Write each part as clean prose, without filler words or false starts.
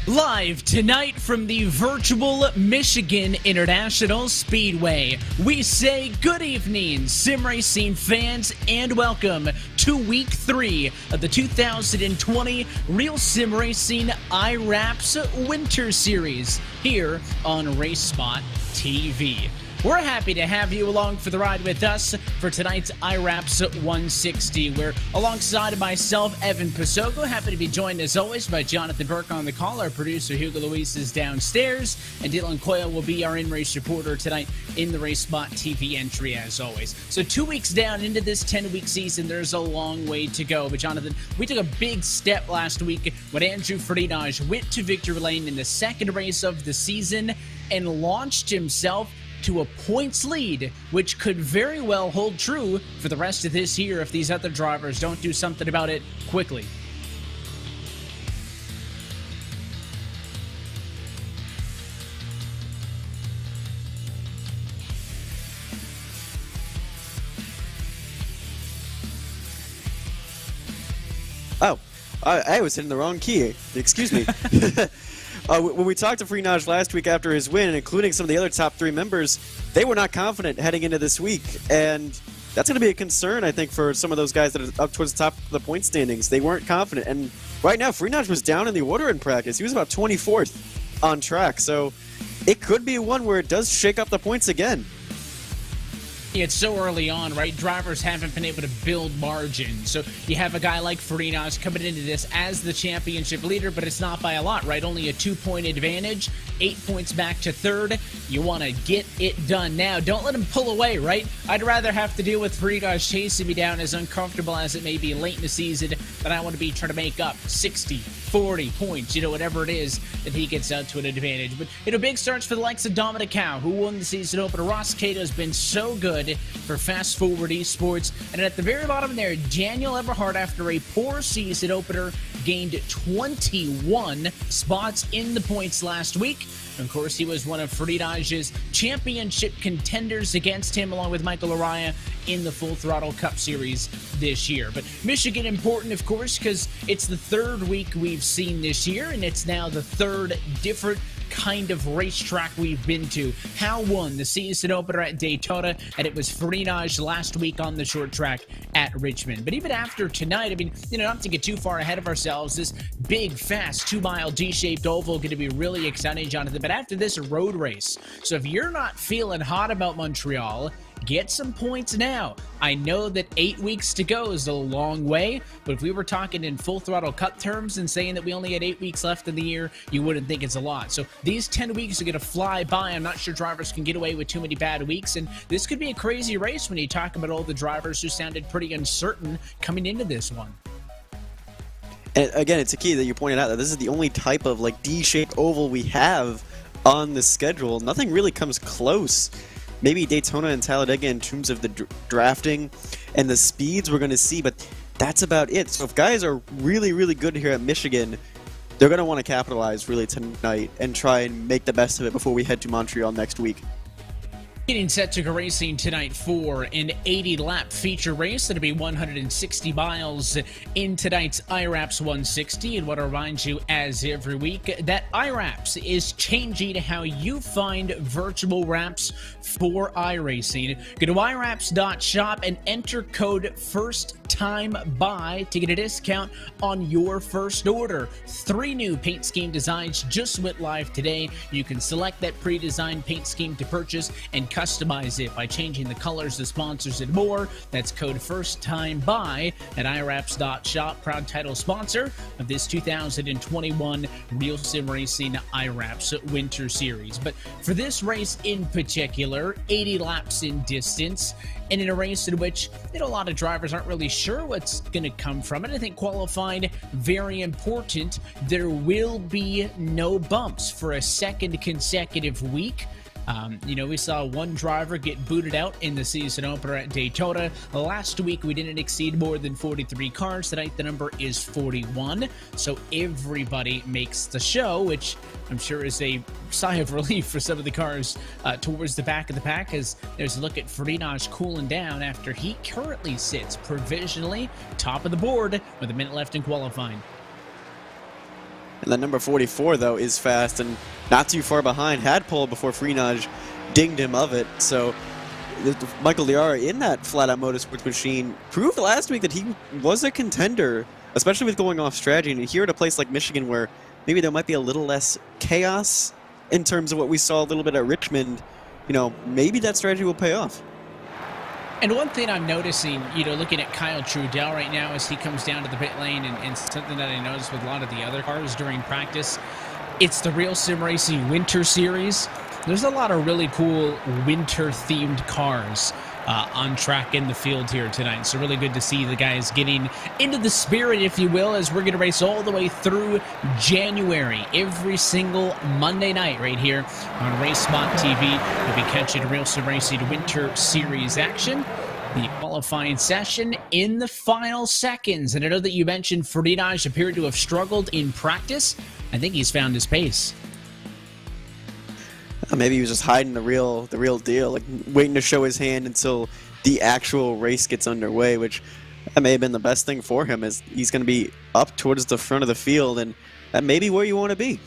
Live tonight from the virtual Michigan International Speedway, we say good evening, sim racing fans, and welcome to Week 3 of the 2020 Real Sim Racing IWRAPS Winter Series here on RaceSpotTV. We're happy to have you along for the ride with us for tonight's IWRAPS 160. We're alongside myself, Evan Pasoko. Happy to be joined as always by Jonathan Burke on the call. Our producer Hugo Luis is downstairs, and Dylan Coyle will be our in-race reporter tonight in the RaceSpotTV entry as always. So 2 weeks down into this 10-week season, there's a long way to go. But Jonathan, we took a big step last week when Andrew Freitas went to victory lane in the second race of the season and launched himself to a points lead, which could very well hold true for the rest of this year if these other drivers don't do something about it quickly. I was hitting the wrong key. Excuse me. When we talked to Freenaj last week after his win, including some of the other top 3 members, they were not confident heading into this week. And that's going to be a concern, I think, for some of those guys that are up towards the top of the point standings. They weren't confident. And right now, Freenaj was down in the order in practice. He was about 24th on track. So it could be one where it does shake up the points again. It's so early on, right? Drivers haven't been able to build margin. So you have a guy like Freenaj coming into this as the championship leader, but it's not by a lot, right? Only a 2-point advantage, 8 points back to third. You want to get it done now. Don't let him pull away, right? I'd rather have to deal with Freenaj chasing me down, as uncomfortable as it may be late in the season, than I want to be trying to make up 60, 40 points, whatever it is that he gets out to an advantage. But, big starts for the likes of Dominic Howe, who won the season opener. Ross Cato's been so good for Fast Forward Esports. And at the very bottom there, Daniel Everhart, after a poor season opener, gained 21 spots in the points last week. And of course, he was one of Freenaj's championship contenders against him, along with Michael Araya, in the Full Throttle Cup Series this year. But Michigan important, of course, because it's the 3rd week we've seen this year, and it's now the 3rd different kind of racetrack we've been to. Howe won the season opener at Daytona, and it was Freenaj last week on the short track at Richmond. But even after tonight, I mean, not to get too far ahead of ourselves, this big, fast 2-mile D-shaped oval going to be really exciting, Jonathan. But after this, a road race. So if you're not feeling hot about Montreal, get some points now. I know that 8 weeks to go is a long way, but if we were talking in Full Throttle Cup terms and saying that we only had 8 weeks left in the year, you wouldn't think it's a lot. So these 10 weeks are going to fly by. I'm not sure drivers can get away with too many bad weeks, and this could be a crazy race when you talk about all the drivers who sounded pretty uncertain coming into this one. And again, it's a key that you pointed out that this is the only type of D-shaped oval we have on the schedule. Nothing really comes close. Maybe Daytona and Talladega in terms of the drafting and the speeds we're going to see, but that's about it. So if guys are really, really good here at Michigan, they're going to want to capitalize really tonight and try and make the best of it before we head to Montreal next week. Getting set to go racing tonight for an 80-lap feature race. That'll be 160 miles in tonight's IWRAPS 160. And what I remind you, as every week, that IWRAPS is changing how you find virtual wraps for iRacing. Go to IWRAPS.shop and enter code FIRSTTIMEBUY to get a discount on your first order. 3 new paint scheme designs just went live today. You can select that pre-designed paint scheme to purchase and customize it by changing the colors, the sponsors, and more. That's code FIRSTTIMEBUY at IWRAPS.shop, proud title sponsor of this 2021 RealSimRacing IWRAPS Winter Series. But for this race in particular, 80 laps in distance, and in a race in which a lot of drivers aren't really sure what's going to come from it. I think qualifying, very important. There will be no bumps for a second consecutive week. We saw one driver get booted out in the season opener at Daytona. Last week, we didn't exceed more than 43 cars. Tonight, the number is 41. So everybody makes the show, which I'm sure is a sigh of relief for some of the cars towards the back of the pack, as there's a look at Freenaj cooling down after he currently sits provisionally top of the board with a minute left in qualifying. And then number 44, though, is fast and not too far behind. Had pole before Freenaj dinged him of it. So Michael Liara in that flat-out motorsports machine proved last week that he was a contender, especially with going off strategy. And here at a place like Michigan where maybe there might be a little less chaos in terms of what we saw a little bit at Richmond, maybe that strategy will pay off. And one thing I'm noticing, looking at Kyle Trudell right now as he comes down to the pit lane, and something that I noticed with a lot of the other cars during practice, it's the RealSimRacing Winter Series. There's a lot of really cool winter-themed cars on track in the field here tonight. So really good to see the guys getting into the spirit, if you will, as we're going to race all the way through January. Every single Monday night right here on RaceSpotTV. You'll be catching RealSimRacing Winter Series action. The qualifying session in the final seconds. And I know that you mentioned Freenaj appeared to have struggled in practice. I think he's found his pace. Maybe he was just hiding the real deal, waiting to show his hand until the actual race gets underway, which That may have been the best thing for him, as he's going to be up towards the front of the field, and that may be where you want to be.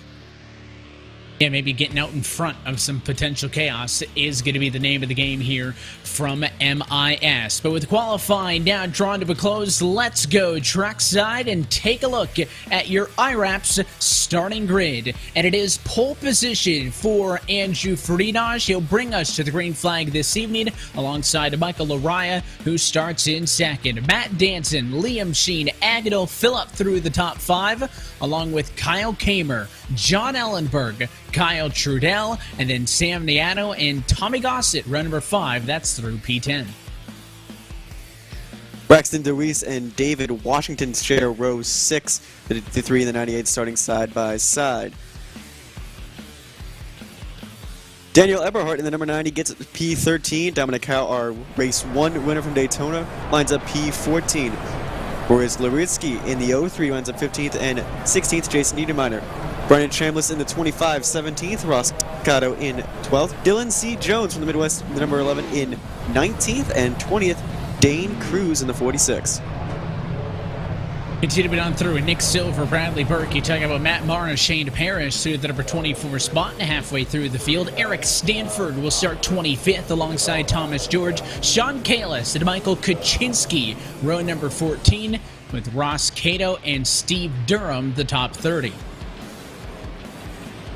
Yeah, maybe getting out in front of some potential chaos is going to be the name of the game here from MIS. But with qualifying now drawn to a close, let's go trackside and take a look at your IWRAPS starting grid. And it is pole position for Andrew Farinaj. He'll bring us to the green flag this evening alongside Michael Laraya, who starts in second. Matt Danson, Liam Sheen, Agadil fill up through the top 5, along with Kyle Kamer, John Ellenberg, Kyle Trudell, and then Sam Niano and Tommy Gossett, row number 5. That's through P10. Braxton DeWeese and David Washington share row 6, the 3 and the 98 starting side by side. Daniel Eberhardt in the number 90 gets P13. Dominic Howe, our race 1 winner from Daytona, lines up P14. Whereas Laritsky in the 03 lines up 15th, and 16th, Jason Niedermeyer. Brian Chambliss in the 25, 17th, Ross Cotto in 12th, Dylan C. Jones from the Midwest, the number 11 in 19th, and 20th, Dane Cruz in the 46. Continue on through with Nick Silver, Bradley Burke. You talk about Matt Marra, Shane Parrish through the number 24 spot and halfway through the field. Eric Stanford will start 25th alongside Thomas George. Sean Kalis and Michael Kuczynski, row number 14, with Ross Cato and Steve Durham, the top 30.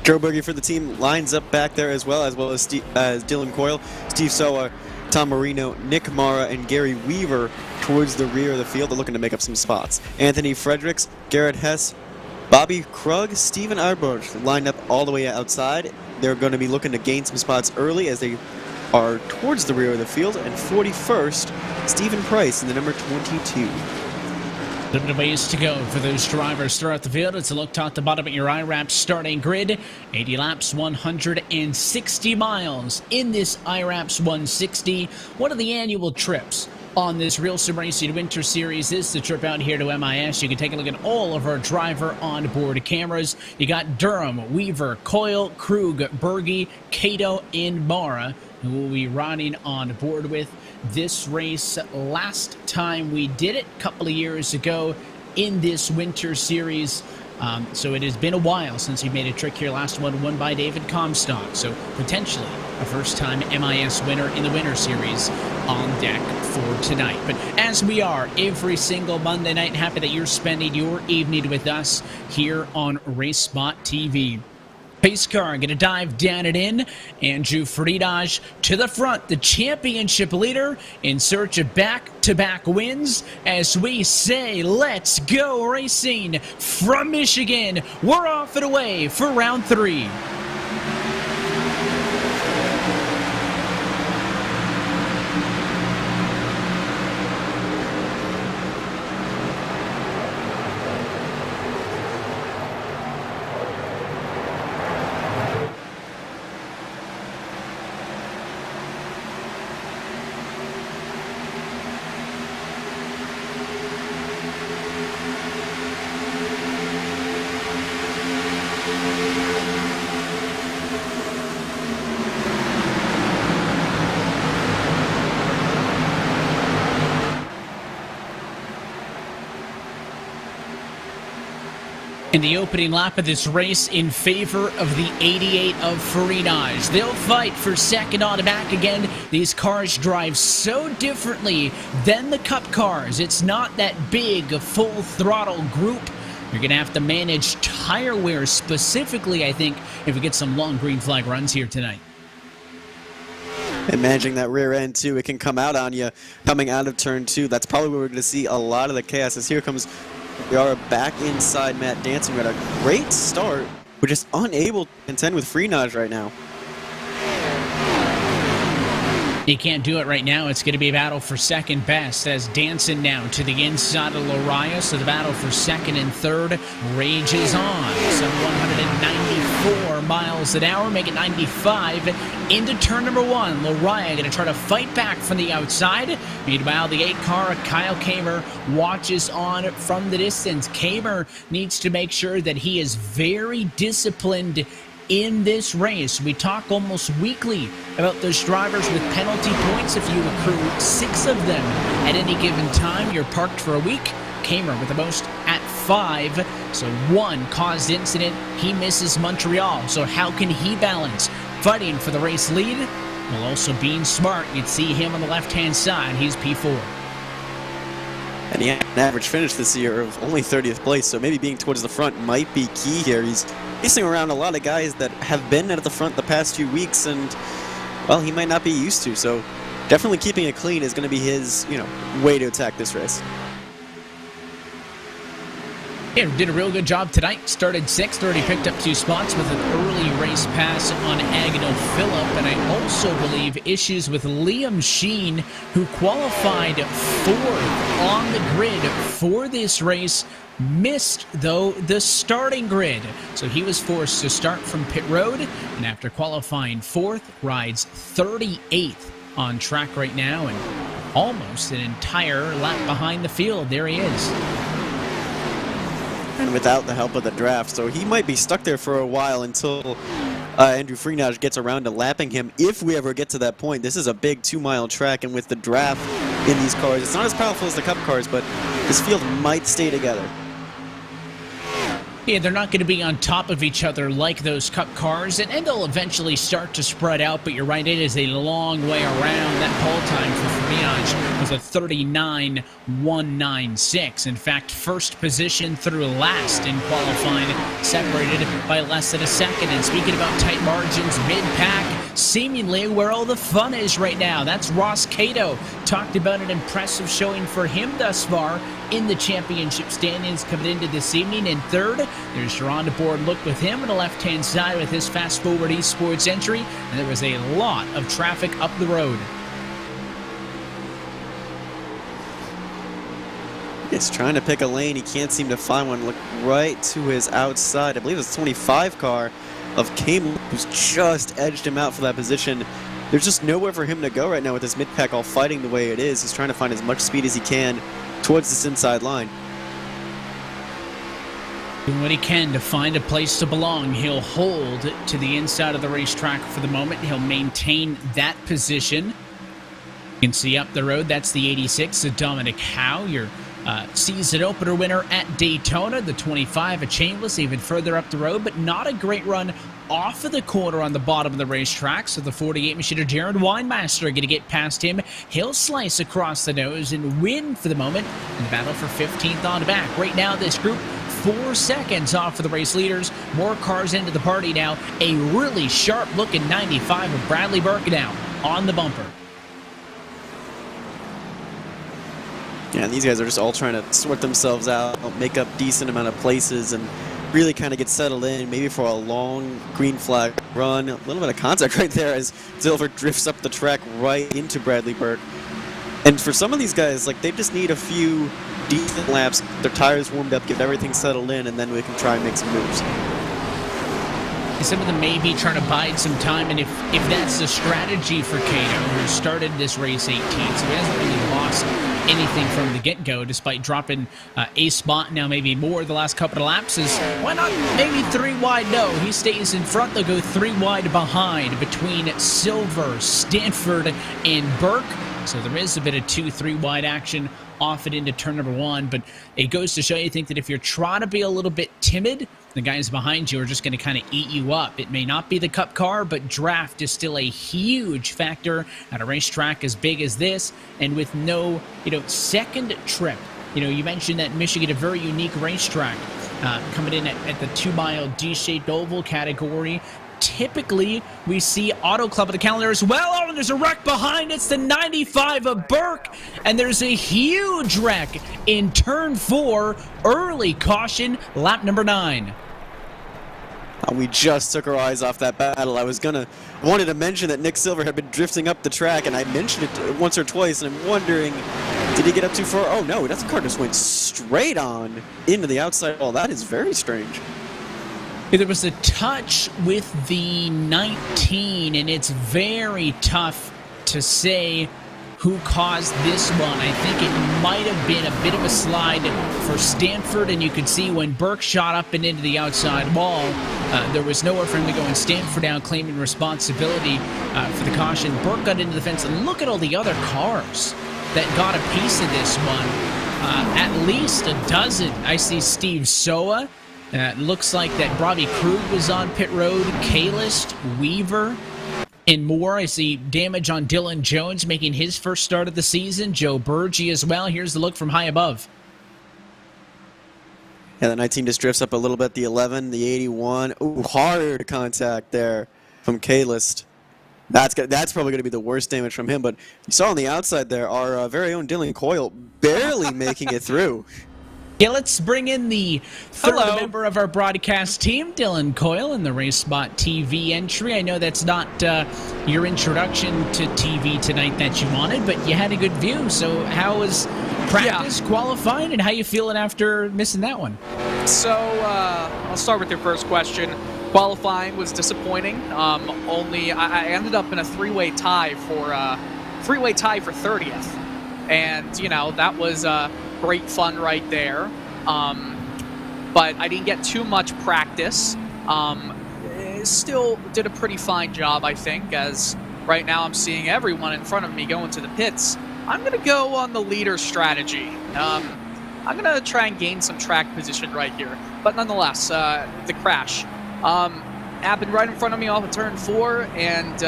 Joe Berge for the team lines up back there as well as Dylan Coyle, Steve Soa, Tom Marino, Nick Mara, and Gary Weaver towards the rear of the field. They're looking to make up some spots. Anthony Fredericks, Garrett Hess, Bobby Krug, Steven Arbush lined up all the way outside. They're going to be looking to gain some spots early as they are towards the rear of the field. And 41st, Stephen Price in the number 22. A little bit of ways to go for those drivers throughout the field. It's a look top to bottom at your IWRAPS starting grid. 80 laps, 160 miles in this IWRAPS 160. One of the annual trips on this RealSimRacing Winter Series is the trip out here to MIS. You can take a look at all of our driver onboard cameras. You got Durham, Weaver, Coyle, Krug, Berge, Cato, and Mara, who will be riding on board with this race. Last time we did it, a couple of years ago in this Winter Series. So it has been a while since we made a trick here. Last one won by David Comstock. So potentially a first-time MIS winner in the Winter Series on deck for tonight. But as we are every single Monday night, happy that you're spending your evening with us here on RaceSpotTV. Pace car going to dive down and in. Andrew Farinaj to the front, the championship leader in search of back-to-back wins. As we say, let's go racing from Michigan. We're off and away for round 3. In the opening lap of this race in favor of the 88 of Farinaj. They'll fight for second on the back again. These cars drive so differently than the Cup cars. It's not that big, full throttle group. You're going to have to manage tire wear specifically, I think, if we get some long green flag runs here tonight. And managing that rear end, too, it can come out on you coming out of turn 2. That's probably where we're going to see a lot of the chaos. As here comes, we are back inside Matt Danson. We got a great start. We're just unable to contend with Farinaj right now. He can't do it right now. It's going to be a battle for second best as Danson now to the inside of Laraya. So the battle for second and third rages on. Some 194 miles an hour, make it 95 into turn number 1. Laraya going to try to fight back from the outside. Meanwhile, the 8 car, Kyle Kamer, watches on from the distance. Kamer needs to make sure that he is very disciplined in this race. We talk almost weekly about those drivers with penalty points. If you accrue 6 of them at any given time, you're parked for a week. Kamer with the most at 5. So 1 caused incident. He misses Montreal. So how can he balance fighting for the race lead while also being smart? You'd see him on the left-hand side. He's P4. And he had an average finish this year of only 30th place, so maybe being towards the front might be key here. He's racing around a lot of guys that have been at the front the past few weeks, and, well, he might not be used to. So definitely keeping it clean is going to be his, way to attack this race. Yeah, did a real good job tonight. Started 6th, already picked up 2 spots with an early race pass on Agnell Phillip. And I also believe issues with Liam Sheen, who qualified 4th on the grid for this race. Missed, though, the starting grid. So he was forced to start from pit road. And after qualifying 4th, rides 38th on track right now. And almost an entire lap behind the field. There he is. And without the help of the draft, so he might be stuck there for a while until Andrew Freenage gets around to lapping him, if we ever get to that point. This is a big 2-mile track, and with the draft in these cars, it's not as powerful as the Cup cars, but this field might stay together. Yeah, they're not going to be on top of each other like those Cup cars, and they'll eventually start to spread out, but you're right, it is a long way around. That pole time for Freenage was a 39.196. In fact, first position through last in qualifying, separated by less than a second. And speaking about tight margins, mid-pack, seemingly where all the fun is right now. That's Ross Cato. Talked about an impressive showing for him thus far in the championship standings coming into this evening. In 3rd, there's your on-board look with him on the left-hand side with his Fast Forward Esports entry. And there was a lot of traffic up the road. He's trying to pick a lane. He can't seem to find one. Look right to his outside. I believe it's the 25 car of Kamer, who's just edged him out for that position. There's just nowhere for him to go right now with this mid-pack all fighting the way it is. He's trying to find as much speed as he can towards this inside line. Doing what he can to find a place to belong. He'll hold to the inside of the racetrack for the moment. He'll maintain that position. You can see up the road, that's the 86 of Dominic Howe, your season opener winner at Daytona. The 25 of Chainless, even further up the road, but not a great run off of the corner on the bottom of the racetrack. So the 48 machine of Jared Weinmaster going to get past him. He'll slice across the nose and win for the moment in the battle for 15th on the back. Right now, this group 4 seconds off of the race leaders. More cars into the party now. A really sharp-looking 95 of Bradley Burke now on the bumper. Yeah, and these guys are just all trying to sort themselves out, make up decent amount of places, and really kind of get settled in, maybe for a long green flag run. A little bit of contact right there as Silver drifts up the track right into Bradley Burke. And for some of these guys, like, they just need a few decent laps, their tires warmed up, get everything settled in, and then we can try and make some moves. Some of them may be trying to bide some time, and if that's the strategy for Cato, who started this race 18th, so he hasn't really lost anything from the get-go, despite dropping a spot, now maybe more the last couple of laps, is why not maybe 3 wide? No, he stays in front. They'll go 3 wide behind between Silver, Stanford, and Burke. So there is a bit of 2-3 wide action off it into turn number 1, but it goes to show you, think that if you're trying to be a little bit timid, the guys behind you are just going to kind of eat you up. It may not be the Cup car, but draft is still a huge factor at a racetrack as big as this, and with no, second trip. You mentioned that Michigan, a very unique racetrack, coming in at the 2-mile D-shaped oval category. Typically, we see Auto Club of the calendar as well. Oh, and there's a wreck behind. It's the 95 of Burke. And there's a huge wreck in turn 4. Early caution, lap number 9. We just took our eyes off that battle. I wanted to mention that Nick Silver had been drifting up the track, and I mentioned it once or twice, and I'm wondering, did he get up too far? Oh, no, that car just went straight on into the outside wall. That is very strange. There was a touch with the 19, and it's very tough to say who caused this one. I think it might have been a bit of a slide for Stanford, and you could see when Burke shot up and into the outside wall, there was nowhere for him to go, and Stanford now claiming responsibility for the caution. Burke got into the fence, and look at all the other cars that got a piece of this one. At least a dozen. I see Steve Soa. Looks like that Robbie Krug was on pit road, Kalist, Weaver, and more. I see damage on Dylan Jones making his first start of the season. Joe Burgee as well. Here's the look from high above. Yeah, the 19 just drifts up a little bit. The 11, the 81. Ooh, hard contact there from Kalist. That's probably going to be the worst damage from him. But you saw on the outside there, our very own Dylan Coyle barely making it through. Yeah, let's bring in the third member of our broadcast team, Dylan Coyle, in the RaceSpotTV entry. I know that's not your introduction to TV tonight that you wanted, but you had a good view. So how was practice, qualifying, and how you feeling after missing that one? So I'll start with your first question. Qualifying was disappointing. I ended up in a three-way tie for 30th, and you know that was great fun right there. But I didn't get too much practice. Still did a pretty fine job, I think, as right now I'm seeing everyone in front of me going to the pits. I'm going to go on the leader strategy. I'm going to try and gain some track position right here. But nonetheless, the crash happened right in front of me off of turn 4, and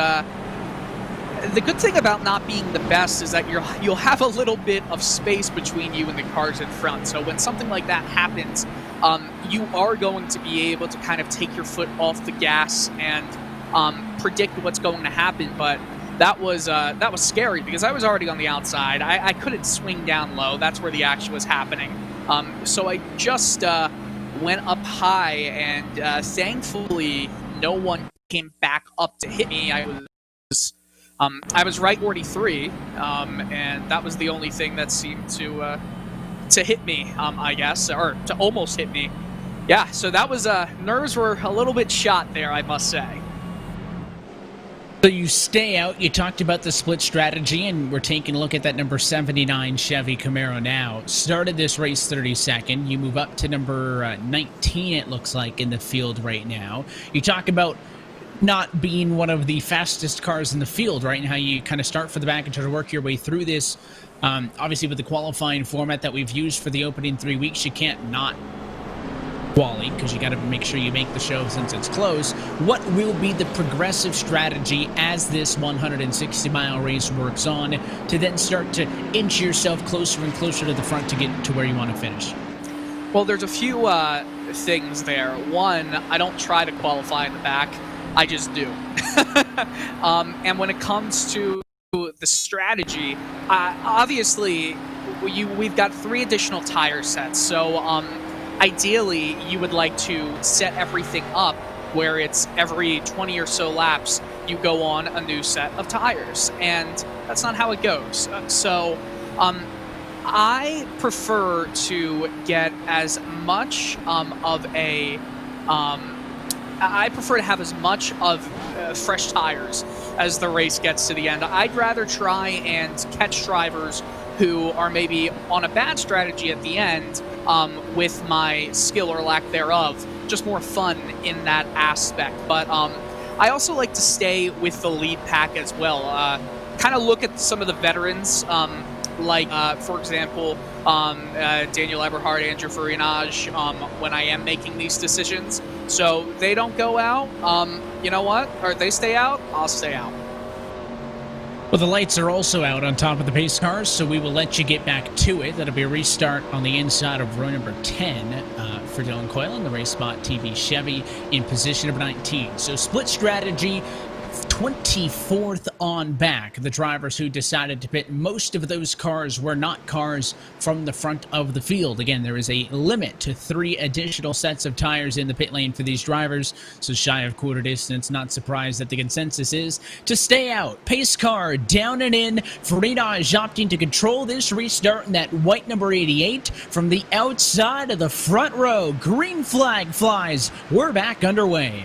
the good thing about not being the best is that you'll have a little bit of space between you and the cars in front. So when something like that happens, you are going to be able to kind of take your foot off the gas and predict what's going to happen. But that was scary because I was already on the outside. I couldn't swing down low. That's where the action was happening. So I just went up high, and thankfully no one came back up to hit me. I was right 43, and that was the only thing that seemed to hit me, I guess, or to almost hit me. Yeah, so that was, nerves were a little bit shot there, I must say. So you stay out, you talked about the split strategy, and we're taking a look at that number 79 Chevy Camaro now. Started this race 32nd, you move up to number 19, it looks like, in the field right now. You talk about not being one of the fastest cars in the field, right? And how you kind of start from the back and try to work your way through this. Obviously, with the qualifying format that we've used for the opening 3 weeks, you can't not quali, because you got to make sure you make the show since it's close. What will be the progressive strategy as this 160-mile race works on to then start to inch yourself closer and closer to the front to get to where you want to finish? Well, there's a few things there. One, I don't try to qualify in the back. I just do. And when it comes to the strategy, obviously we've got 3 additional tire sets. So ideally, you would like to set everything up where it's every 20 or so laps you go on a new set of tires, and that's not how it goes. So I prefer to get as much of a I prefer to have as much of fresh tires as the race gets to the end. I'd rather try and catch drivers who are maybe on a bad strategy at the end with my skill or lack thereof. Just more fun in that aspect. But I also like to stay with the lead pack as well. Kind of look at some of the veterans, for example, Daniel Eberhard, Andrew Farinaj, when I am making these decisions. So they don't go out, you know what? Or they stay out, I'll stay out. Well, the lights are also out on top of the pace cars, so we will let you get back to it. That'll be a restart on the inside of row number 10 for Dylan Coyle and the RaceSpotTV Chevy in position number 19. So split strategy, 24th on back. The drivers who decided to pit, most of those cars were not cars from the front of the field. Again, there is a limit to 3 additional sets of tires in the pit lane for these drivers, so shy of quarter distance. Not surprised that the consensus is to stay out. Pace car down and in. Farinaj opting to control this restart in that white number 88 from the outside of the front row. Green flag flies. We're back underway.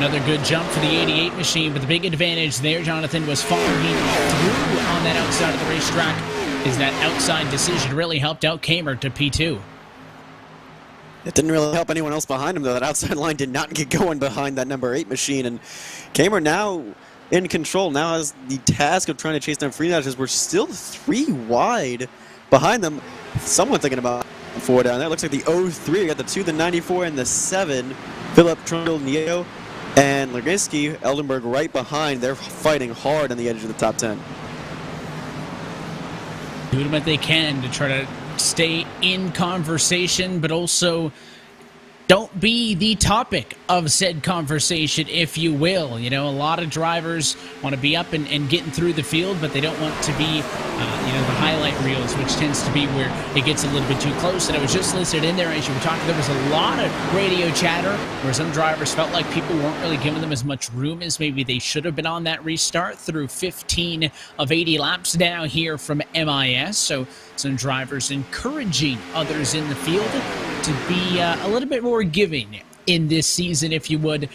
Another good jump for the 88 machine, but the big advantage there, Jonathan, was following through on that outside of the racetrack, is that outside decision really helped out Kamer to P2. It didn't really help anyone else behind him, though. That outside line did not get going behind that number 8 machine, and Kamer now in control, now has the task of trying to chase down Freenage, as we're still 3 wide behind them. Someone thinking about 4 down there. Looks like the 03, we got the 2, the 94, and the 7. Philip, Trundle, Neo, and Leginski, Eldenberg right behind. They're fighting hard on the edge of the top 10. Doing what they can to try to stay in conversation, but also don't be the topic of said conversation, if you will. You know, a lot of drivers want to be up and getting through the field, but they don't want to be, you know, the highlight reels, which tends to be where it gets a little bit too close. And I was just listed in there as you were talking. There was a lot of radio chatter where some drivers felt like people weren't really giving them as much room as maybe they should have been on that restart through 15 of 80 laps now here from MIS. So some drivers encouraging others in the field to be a little bit more giving in this season, if you would.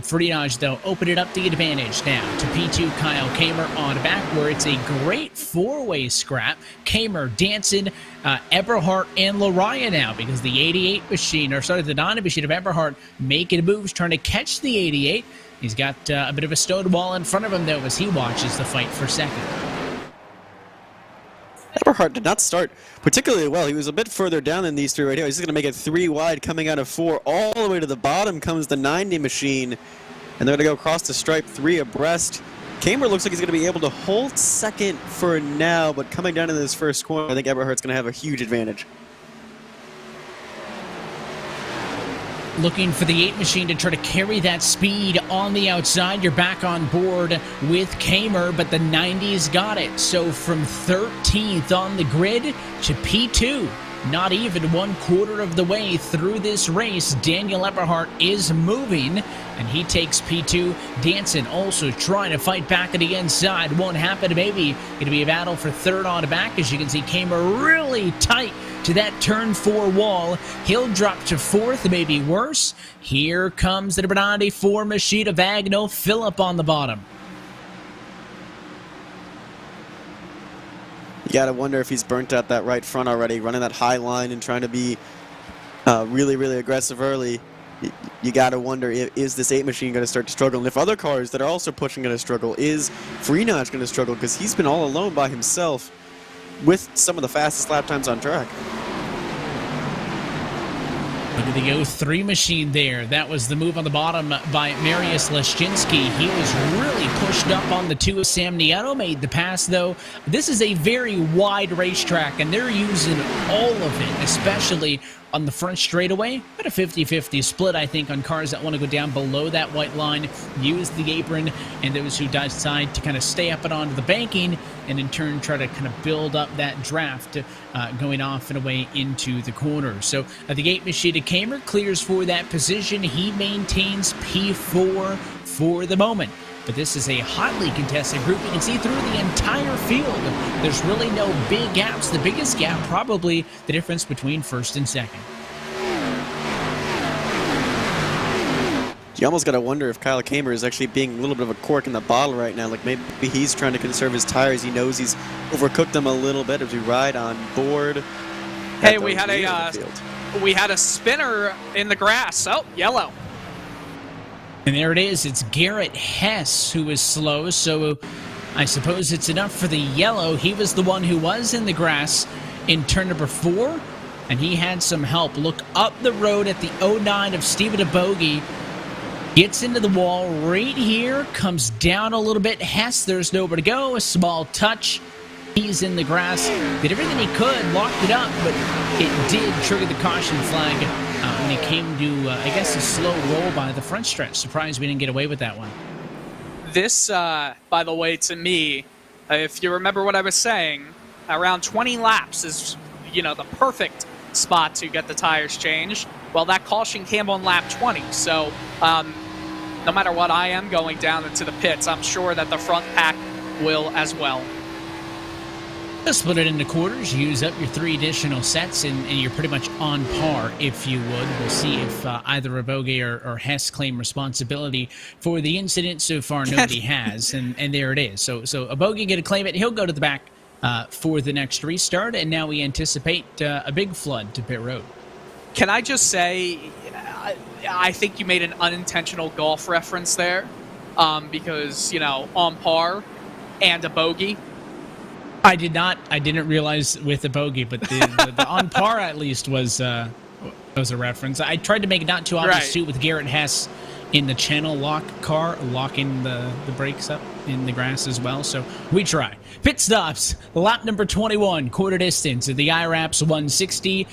Freenage, though, opened it up the advantage now to P2 Kyle Kamer on back, where it's a great 4-way scrap. Kamer, Danson, Eberhardt, and Lariah now, because the 88 machine, or sorry, the 90 machine of Eberhardt making moves, trying to catch the 88. He's got a bit of a stone wall in front of him, though, as he watches the fight for second. Eberhardt did not start particularly well. He was a bit further down than these 3 right here. He's going to make it 3 wide coming out of 4. All the way to the bottom comes the 90 machine. And they're going to go across the stripe 3 abreast. Kamer looks like he's going to be able to hold second for now, but coming down to this first corner, I think Eberhardt's going to have a huge advantage. Looking for the 8 machine to try to carry that speed on the outside. You're back on board with Kamer, but the 90's got it. So from 13th on the grid to P2, not even 1/4 of the way through this race, Daniel Eberhardt is moving, and he takes P2. Danson also trying to fight back at the inside. Won't happen. Maybe going to be a battle for third on the back. As you can see, Kamer really tight to that turn 4 wall. He'll drop to 4th, maybe worse. Here comes the number 94 machine of Agno, Phillip on the bottom. You got to wonder if he's burnt out that right front already, running that high line and trying to be really, really aggressive early. You got to wonder, is this 8 machine going to start to struggle? And if other cars that are also pushing going to struggle, is Freenage going to struggle? Because he's been all alone by himself with some of the fastest lap times on track. Look at the 03 machine there. That was the move on the bottom by Mariusz Leszczynski. He was really pushed up on the 2 of Sam Nieto. Made the pass, though. This is a very wide racetrack, and they're using all of it, especially on the front straightaway. But a 50-50 split, I think, on cars that want to go down below that white line, use the apron, and those who decide to kind of stay up and onto the banking, and in turn try to kind of build up that draft going off and away into the corner. So the 8 machine of Kamer clears for that position. He maintains P4 for the moment. But this is a hotly contested group. You can see through the entire field, there's really no big gaps. The biggest gap, probably the difference between first and second. You almost got to wonder if Kyle Kamer is actually being a little bit of a cork in the bottle right now. Like maybe he's trying to conserve his tires. He knows he's overcooked them a little bit as we ride on board. Hey, we had a spinner in the grass. Oh, yellow. And there it is. It's Garrett Hess who is slow, so I suppose it's enough for the yellow. He was the one who was in the grass in turn number 4, and he had some help. Look up the road at the 09 of Stephen Abogi. Gets into the wall right here, comes down a little bit. Hess, there's nowhere to go. A small touch. He's in the grass. Did everything he could, locked it up, but it did trigger the caution flag when it came to, I guess, a slow roll by the front stretch. Surprised we didn't get away with that one. This, by the way, to me, if you remember what I was saying, around 20 laps is, the perfect spot to get the tires changed. Well, that caution came on lap 20, so no matter what, I am going down into the pits. I'm sure that the front pack will as well. Just split it into quarters, use up your 3 additional sets, and you're pretty much on par, if you would. We'll see if either Aboge or Hess claim responsibility for the incident. So far, nobody has, and there it is. So Aboge going to claim it. He'll go to the back for the next restart, and now we anticipate a big flood to pit road. Can I just say, I think you made an unintentional golf reference there, because, you know, on par and a bogey. I did not. I didn't realize with the bogey, but the on par at least was a reference. I tried to make it not too obvious too with Garrett Hess in the channel lock car, locking the brakes up in the grass as well. So we try. Pit stops. Lap number 21, quarter distance of the IWRAPS 160.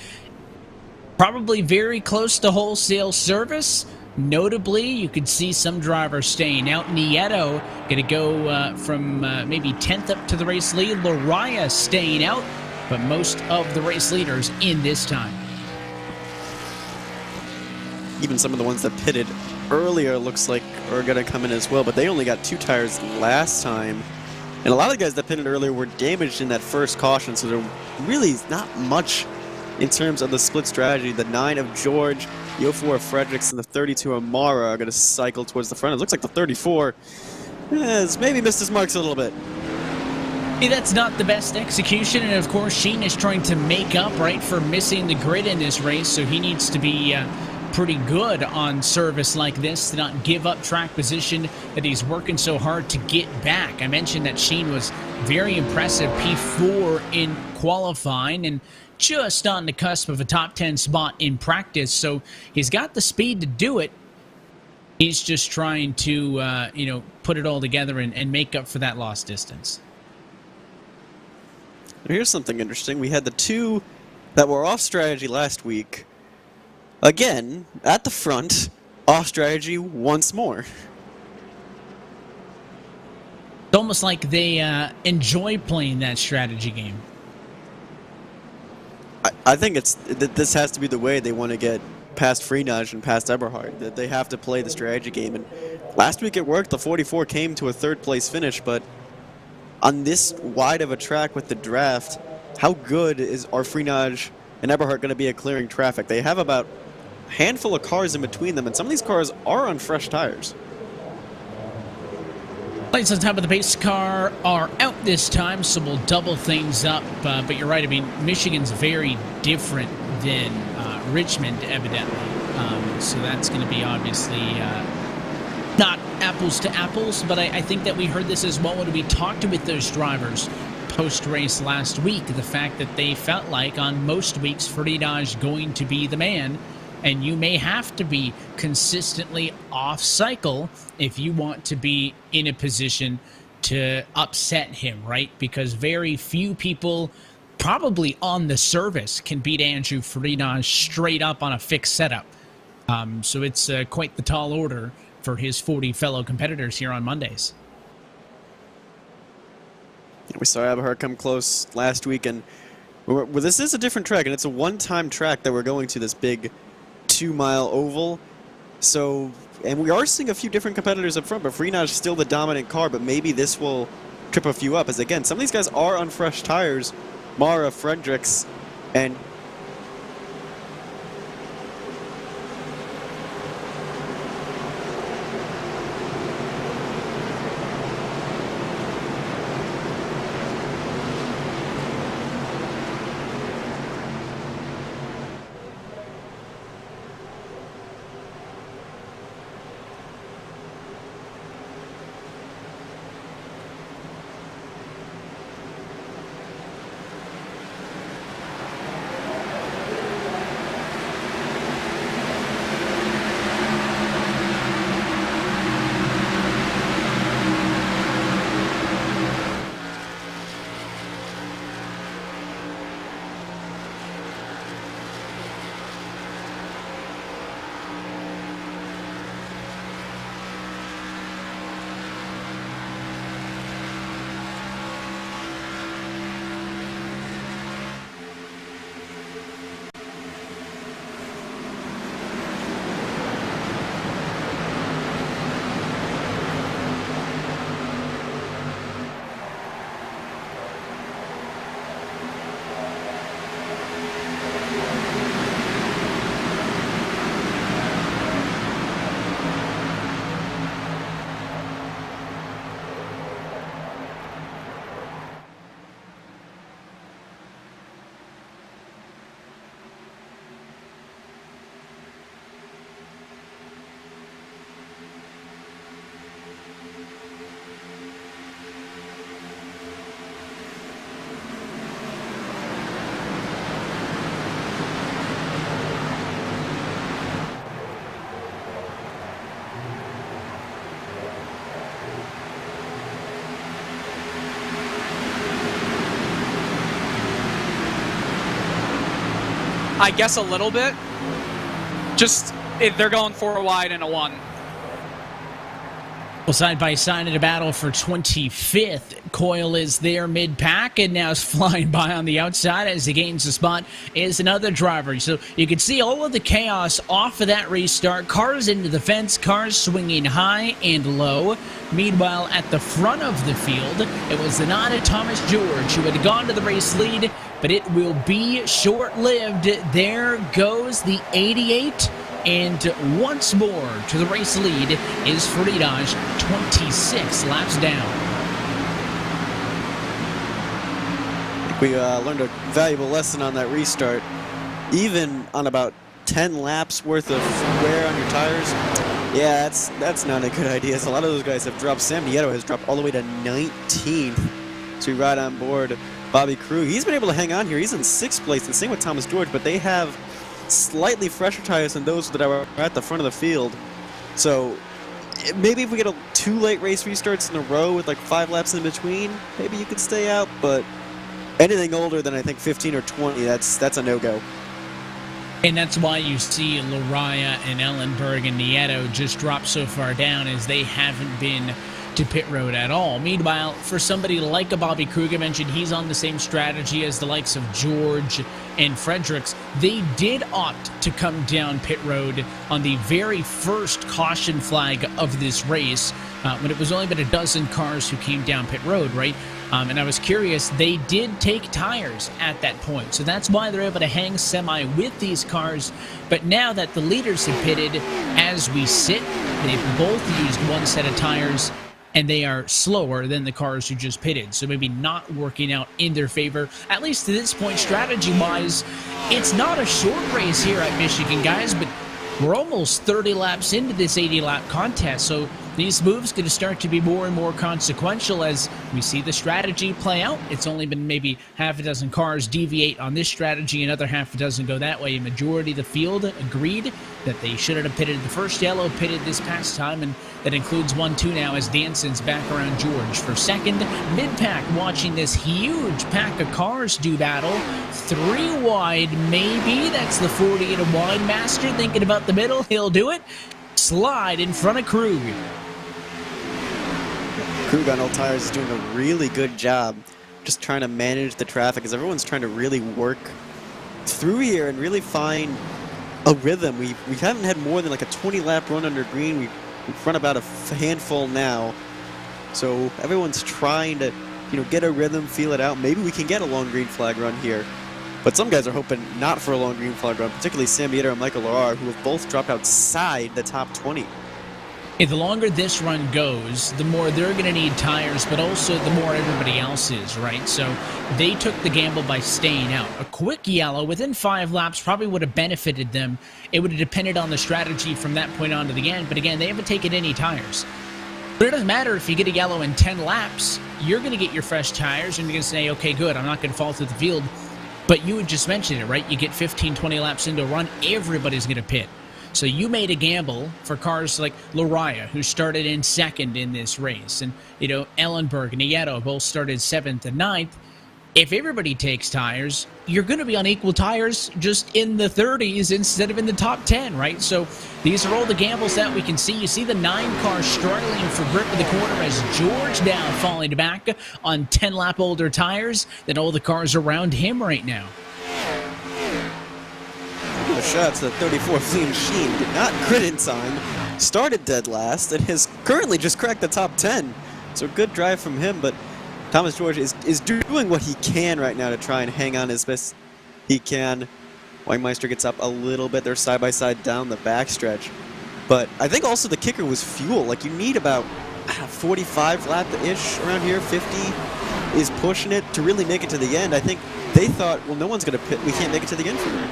Probably very close to wholesale service. Notably, you could see some drivers staying out. Nieto going to go from maybe 10th up to the race lead. Lariah staying out, but most of the race leaders in this time. Even some of the ones that pitted earlier looks like are going to come in as well, but they only got 2 tires last time. And a lot of the guys that pitted earlier were damaged in that first caution, so there really is not much in terms of the split strategy. The 9 of George, the 04 of Fredericks, and the 32 of Mara are going to cycle towards the front. It looks like the 34 has maybe missed his marks a little bit. Yeah, that's not the best execution, and of course Sheen is trying to make up, right, for missing the grid in this race, so he needs to be pretty good on service like this to not give up track position that he's working so hard to get back. I mentioned that Sheen was very impressive, P4 in qualifying, and just on the cusp of a top 10 spot in practice, so he's got the speed to do it. He's just trying to, you know, put it all together and make up for that lost distance. Here's something interesting. We had the 2 that were off strategy last week. Again, at the front, off strategy once more. It's almost like they enjoy playing that strategy game. I think this has to be the way they want to get past Freenaj and past Eberhard. That they have to play the strategy game. And last week it worked. The 44 came to a 3rd place finish, but on this wide of a track with the draft, how good are Freenaj and Eberhard going to be at clearing traffic? They have about a handful of cars in between them, and some of these cars are on fresh tires. Lights on top of the pace car are out this time, so we'll double things up. But you're right. I mean, Michigan's very different than Richmond, evidently. So that's going to be obviously not apples to apples. But I think that we heard this as well when we talked with those drivers post-race last week. The fact that they felt like on most weeks, Freenaj going to be the man. And you may have to be consistently off-cycle if you want to be in a position to upset him, right? Because very few people, probably on the service, can beat Andrew Freenaj straight up on a fixed setup. So it's quite the tall order for his 40 fellow competitors here on Mondays. We saw Eberhard come close last week, and this is a different track, and it's a one-time track that we're going to, this big 2-mile oval. So, and we are seeing a few different competitors up front, but Freenaj is still the dominant car, but maybe this will trip a few up, as again, some of these guys are on fresh tires. Mara, Fredericks, and I guess a little bit. Just, they're going for a wide and a 1. Well, side by side in a battle for 25th. Coyle is there mid-pack and now is flying by on the outside as he gains the spot is another driver. So you can see all of the chaos off of that restart. Cars into the fence, cars swinging high and low. Meanwhile, at the front of the field, it was the nod of Thomas George who had gone to the race lead, but it will be short-lived. There goes the 88. And once more to the race lead is Friedage, 26 laps down. I think we learned a valuable lesson on that restart. Even on about 10 laps worth of wear on your tires, yeah, that's not a good idea. A lot of those guys have dropped. Sam Nieto has dropped all the way to 19th. So we ride on board Bobby Krug. He's been able to hang on here. He's in 6th place, and same with Thomas George, but they have slightly fresher tires than those that are at the front of the field. So maybe if we get 2 late race restarts in a row with like 5 laps in between, maybe you could stay out, but anything older than I think 15 or 20, that's a no-go. And that's why you see Lariah and Ellenberg and Nieto just drop so far down, as they haven't been to pit road at all. Meanwhile, for somebody like a Bobby Krug, I mentioned he's on the same strategy as the likes of George and Fredericks. They did opt to come down pit road on the very first caution flag of this race, when it was only been a dozen cars who came down pit road, right? And I was curious, they did take tires at that point. So that's why they're able to hang semi with these cars. But now that the leaders have pitted, as we sit, they've both used one set of tires, and they are slower than the cars who just pitted. So maybe not working out in their favor, at least to this point, strategy-wise. It's not a short race here at Michigan, guys, but we're almost 30 laps into this 80-lap contest, so these moves going to start to be more and more consequential as we see the strategy play out. It's only been maybe half a dozen cars deviate on this strategy, another half a dozen go that way. A majority of the field agreed that they should have pitted the first yellow, pitted this past time, and that includes 1-2 now as Danson's back around George for second. Mid-pack watching this huge pack of cars do battle. 3 wide, maybe. That's the 40 and a wide master thinking about the middle. He'll do it. Slide in front of Krug. Krug on old tires is doing a really good job just trying to manage the traffic as everyone's trying to really work through here and really find a rhythm. We haven't had more than like a 20-lap run under green. We've run about a handful now. So everyone's trying to, get a rhythm, feel it out. Maybe we can get a long green flag run here. But some guys are hoping not for a long green flag run, particularly Sam Nieto and Michael Larar, who have both dropped outside the top 20. If the longer this run goes, the more they're going to need tires, but also the more everybody else is, right? So they took the gamble by staying out. A quick yellow within 5 laps probably would have benefited them. It would have depended on the strategy from that point on to the end, but again, they haven't taken any tires. But it doesn't matter if you get a yellow in 10 laps, you're going to get your fresh tires, and you're going to say, okay, good, I'm not going to fall through the field. But you had just mentioned it, right? You get 15, 20 laps into a run, everybody's going to pit. So you made a gamble for cars like Lariah, who started in second in this race. And, Ellenberg and Nieto both started 7th and 9th. If everybody takes tires, you're going to be on equal tires just in the 30s instead of in the top 10, right? So these are all the gambles that we can see. You see the 9 cars struggling for grip in the corner as George now falling back on 10-lap older tires than all the cars around him right now. The shots that 34 Fleet Machine did not crit in time, started dead last, and has currently just cracked the top 10. So good drive from him, but Thomas George is doing what he can right now to try and hang on as best he can. Weinmeister gets up a little bit. They're side-by-side down the backstretch. But I think also the kicker was fuel. Like, you need about 45 lap-ish around here. 50 is pushing it to really make it to the end. I think they thought, well, no one's going to pit. We can't make it to the end from here.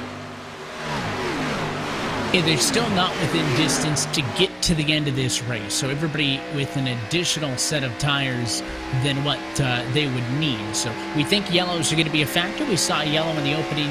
Yeah, they're still not within distance to get to the end of this race, so everybody with an additional set of tires than what they would need. So we think yellows are going to be a factor. We saw yellow in the opening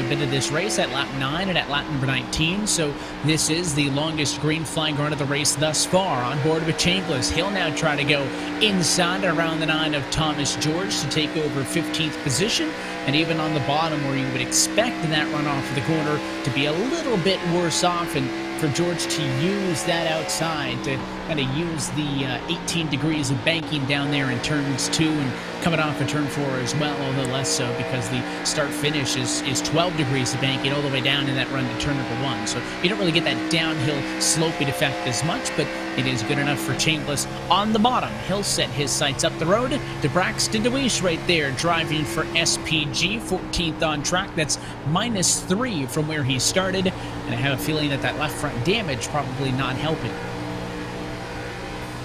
bit of this race at lap 9 and at lap number 19. So this is the longest green flag run of the race thus far. On board with Chambliss, he'll now try to go inside around the 9 of Thomas George to take over 15th position. And even on the bottom, where you would expect that runoff of the corner to be a little bit worse off, and for George to use that outside to kind of use the 18 degrees of banking down there in turns 2 and coming off of turn 4 as well, although less so because the start-finish is 12 degrees of banking all the way down in that run to turn number 1. So you don't really get that downhill sloping effect as much, but it is good enough for Chambliss on the bottom. He'll set his sights up the road to Braxton DeWeese right there, driving for SPG, 14th on track. That's -3 from where he started, and I have a feeling that left front damage probably not helping.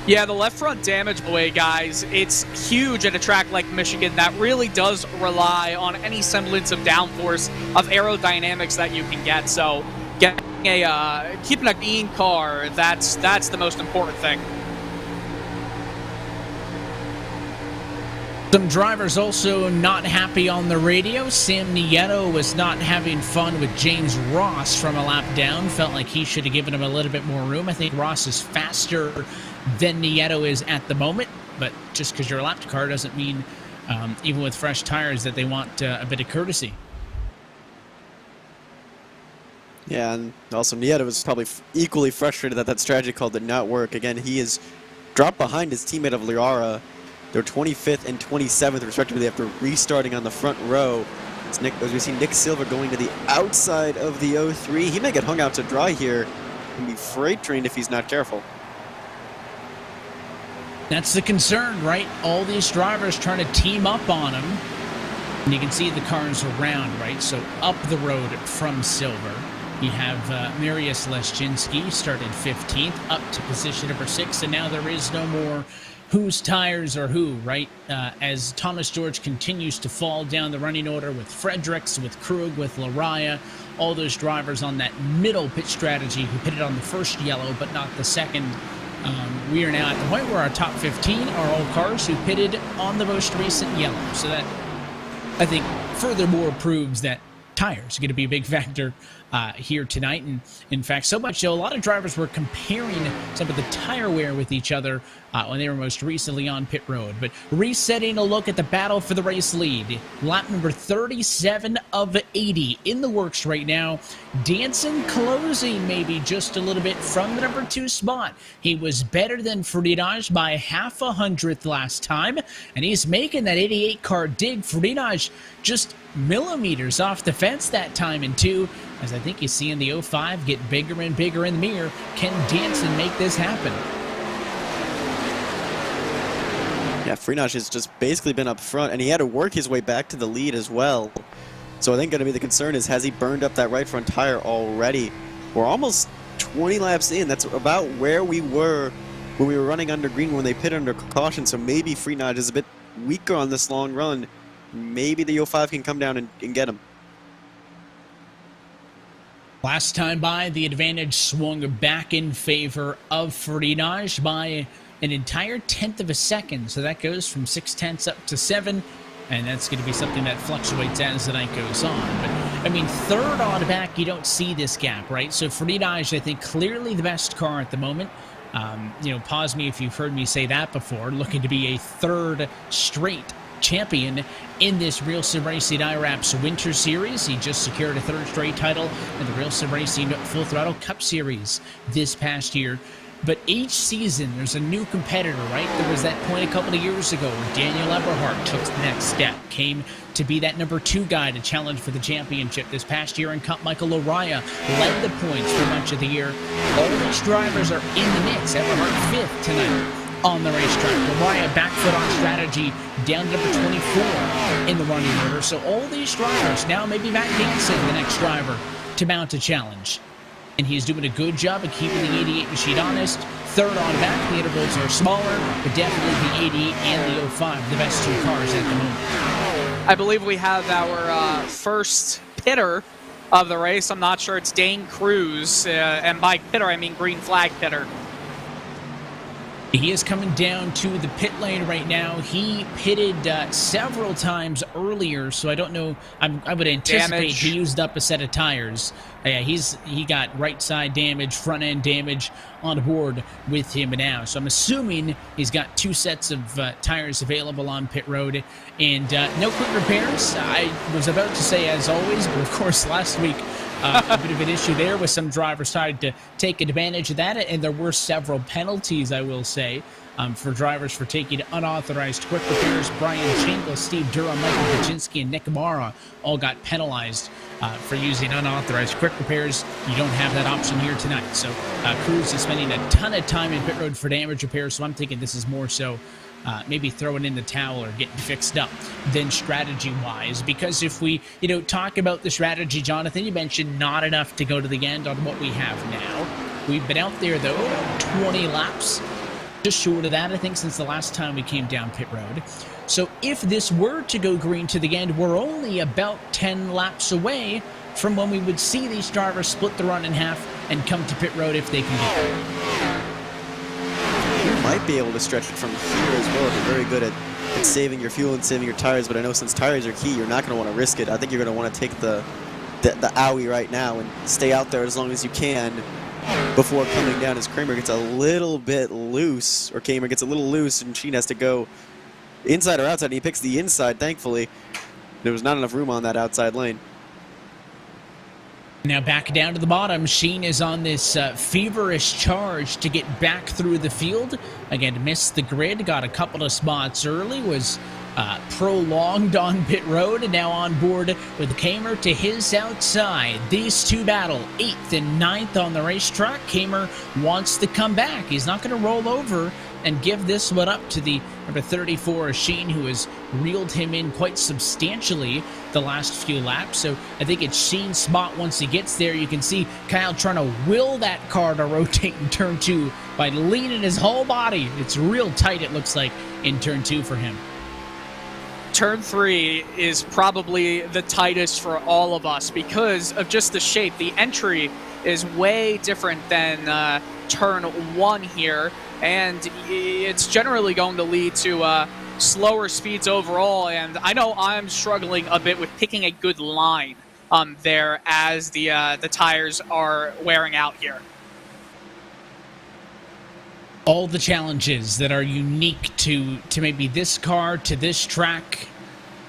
Yeah, the left front damage, boy, guys, it's huge at a track like Michigan that really does rely on any semblance of downforce, of aerodynamics that you can get. So keeping a clean car, that's the most important thing. Some drivers also not happy on the radio. Sam Nieto was not having fun with James Ross from a lap down. Felt like he should have given him a little bit more room. I think Ross is faster than Nieto is at the moment, but just because you're a lap car doesn't mean, even with fresh tires, that they want a bit of courtesy. Yeah, and also Nieto was probably equally frustrated that that strategy call did not work. Again, he is dropped behind his teammate of Liara. They're 25th and 27th, respectively, after restarting on the front row. As we see Nick Silva going to the outside of the 03. He may get hung out to dry here and be freight trained if he's not careful. That's the concern, right? All these drivers trying to team up on him. And you can see the cars around, right? So up the road from Silver, you have Marius Leszczynski started 15th, up to position number 6, and now there is no more whose tires are who, right? As Thomas George continues to fall down the running order with Fredericks, with Krug, with Lariah, all those drivers on that middle pit strategy who pitted on the first yellow but not the second. We are now at the point where our top 15 are all cars who pitted on the most recent yellow. So that, I think, furthermore proves that tires are going to be a big factor here tonight. And in fact, so much so, a lot of drivers were comparing some of the tire wear with each other when they were most recently on pit road. But resetting a look at the battle for the race lead. Lap number 37 of 80 in the works right now. Danson closing maybe just a little bit from the number 2 spot. He was better than Fridaj by 0.5 last time, and he's making that 88 car dig. Fridaj just millimeters off the fence that time in 2. As I think you see in the 05 get bigger and bigger in the mirror. Can Danson make this happen? Yeah, Freenaj has just basically been up front, and he had to work his way back to the lead as well. So I think going to be the concern is, has he burned up that right front tire already? We're almost 20 laps in. That's about where we were when we were running under green when they pit under caution. So maybe Freenaj is a bit weaker on this long run. Maybe the 05 can come down and get him. Last time by, the advantage swung back in favor of Fridaj by an entire 1/10 of a second. So that goes from 0.6 up to 7, and that's going to be something that fluctuates as the night goes on. But, I mean, third on back, you don't see this gap, right? So Fridaj, I think, clearly the best car at the moment. Pause me if you've heard me say that before. Looking to be a third straight champion in this RealSimRacing IWRAPS Winter Series. He just secured a third straight title in the RealSimRacing Full Throttle Cup Series this past year. But each season, there's a new competitor, right? There was that point a couple of years ago where Daniel Eberhardt took the next step, came to be that number 2 guy to challenge for the championship. This past year in Cup, Michael Lariah led the points for much of the year. All these drivers are in the mix. Eberhardt 5th tonight on the racetrack. Lariah back foot on strategy down to number 24 in the running order. So all these drivers, now maybe Matt Danson, the next driver to mount a challenge. And he's doing a good job of keeping the 88 machine honest. Third on back, the intervals are smaller, but definitely the 88 and the 05, the best 2 cars at the moment. I believe we have our first pitter of the race. I'm not sure it's Dane Cruz, and by pitter I mean green flag pitter. He is coming down to the pit lane right now. He pitted several times earlier, so I don't know. I would anticipate Damage. he used up a set of tires. Yeah, he got right side damage, front end damage on board with him now. So I'm assuming he's got 2 sets of tires available on pit road, and no quick repairs. I was about to say as always, but of course last week a bit of an issue there with some drivers trying to take advantage of that, and there were several penalties, I will say, for drivers for taking unauthorized quick repairs. Brian Chingle, Steve Durham, Michael Kaczynski, and Nick Amara all got penalized for using unauthorized quick repairs. You don't have that option here tonight. So Cruz is spending a ton of time in pit road for damage repairs, so I'm thinking this is more so maybe throwing in the towel or getting fixed up than strategy-wise. Because if we, talk about the strategy, Jonathan, you mentioned not enough to go to the end on what we have now. We've been out there, though, 20 laps, just short of that, I think, since the last time we came down pit road. So if this were to go green to the end, we're only about 10 laps away from when we would see these drivers split the run in half and come to pit road if they can get there. You might be able to stretch it from here as well if you're very good at saving your fuel and saving your tires, but I know since tires are key, you're not going to want to risk it. I think you're going to want to take the owie right now and stay out there as long as you can before coming down as Kramer gets a little bit loose, or Kramer gets a little loose and Sheen has to go inside or outside, and he picks the inside, thankfully. There was not enough room on that outside lane. Now back down to the bottom, Sheen is on this feverish charge to get back through the field. Again, missed the grid, got a couple of spots early, was prolonged on pit road, and now on board with Kamer to his outside. These two battle 8th and 9th on the racetrack. Kamer wants to come back. He's not going to roll over and give this one up to the number 34 Sheen, who has reeled him in quite substantially the last few laps. So I think it's Sheen's spot once he gets there. You can see Kyle trying to will that car to rotate in turn 2 by leaning his whole body. It's real tight, it looks like, in turn 2 for him. Turn 3 is probably the tightest for all of us because of just the shape. The entry is way different than turn 1 here, and it's generally going to lead to slower speeds overall. And I know I'm struggling a bit with picking a good line there as the tires are wearing out here. All the challenges that are unique to maybe this car, to this track,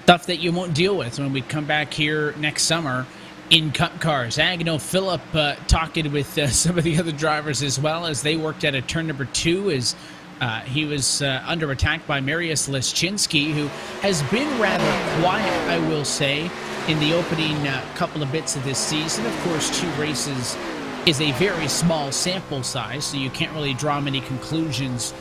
stuff that you won't deal with when we come back here next summer in Cup cars. Agno Phillip talking with some of the other drivers as well as they worked at a turn number 2 as he was under attack by Mariusz Leszczynski, who has been rather quiet, I will say, in the opening couple of bits of this season. Of course, 2 races is a very small sample size, so you can't really draw many conclusions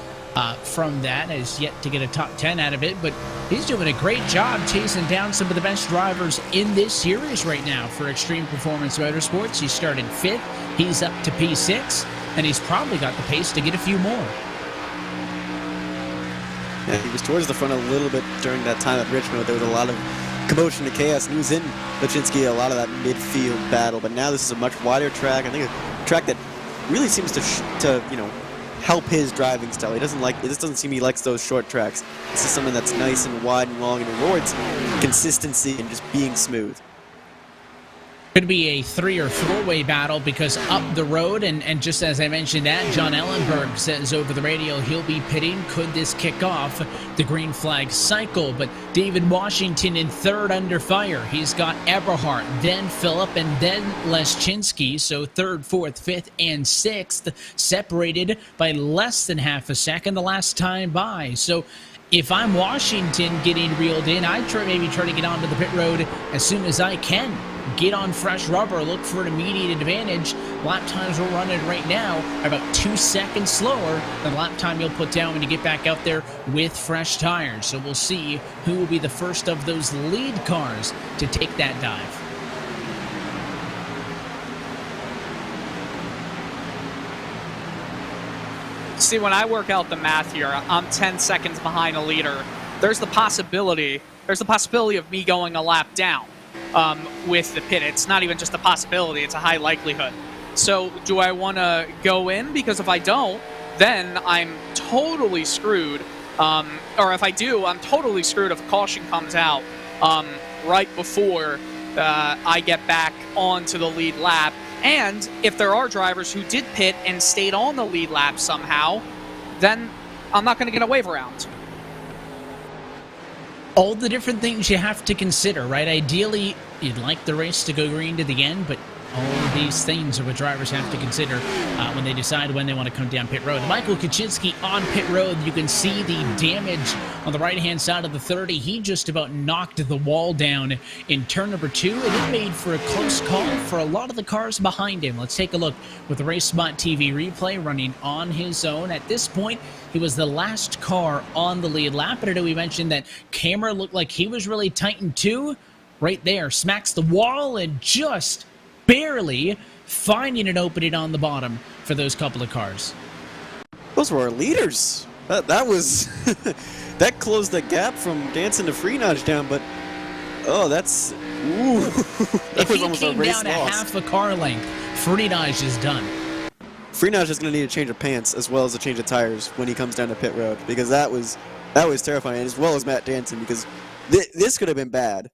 from that, as yet to get a top 10 out of it, but he's doing a great job chasing down some of the best drivers in this series right now for Extreme Performance Motorsports. He started 5th, he's up to P6, and he's probably got the pace to get a few more. Yeah, he was towards the front a little bit during that time at Richmond. There was a lot of commotion and chaos, and he was in Leszczynski a lot of that midfield battle, but now this is a much wider track. I think a track that really seems to help his driving style. He doesn't like, it just doesn't seem he likes those short tracks. This is something that's nice and wide and long and rewards consistency and just being smooth. Could be a 3 or 4-way battle because up the road, and just as I mentioned that, John Ellenberg says over the radio he'll be pitting. Could this kick off the green flag cycle? But David Washington in 3rd under fire. He's got Eberhardt, then Phillip, and then Leszczynski. So 3rd, 4th, 5th, and 6th separated by less than half a second the last time by. So if I'm Washington getting reeled in, I'd maybe try to get onto the pit road as soon as I can. Get on fresh rubber, look for an immediate advantage. Lap times we're running right now are about 2 seconds slower than lap time you'll put down when you get back out there with fresh tires. So we'll see who will be the first of those lead cars to take that dive. See, when I work out the math here, I'm 10 seconds behind a leader. There's the possibility of me going a lap down. with the pit. It's not even just a possibility, it's a high likelihood. So do I want to go in? Because if I don't, then I'm totally screwed. Or if I do, I'm totally screwed if a caution comes out right before I get back onto the lead lap. And if there are drivers who did pit and stayed on the lead lap somehow, then I'm not going to get a wave around. All the different things you have to consider, right? Ideally, you'd like the race to go green to the end, but all of these things are what drivers have to consider when they decide when they want to come down pit road. Michael Kaczynski on pit road. You can see the damage on the right-hand side of the 30. He just about knocked the wall down in turn number 2, and it made for a close call for a lot of the cars behind him. Let's take a look with the RaceSpotTV replay running on his own. At this point, he was the last car on the lead lap, but I know we mentioned that camera looked like he was really tightened too. Right there, smacks the wall and just barely finding an opening on the bottom for those couple of cars. Those were our leaders. That was that closed the gap from Danson to Freenage down, but that's that if was he almost a came race down loss. a half a car length, Freenage is done. Freenage is going to need a change of pants as well as a change of tires when he comes down to pit road, because that was terrifying, as well as Matt Danson, because this could have been bad.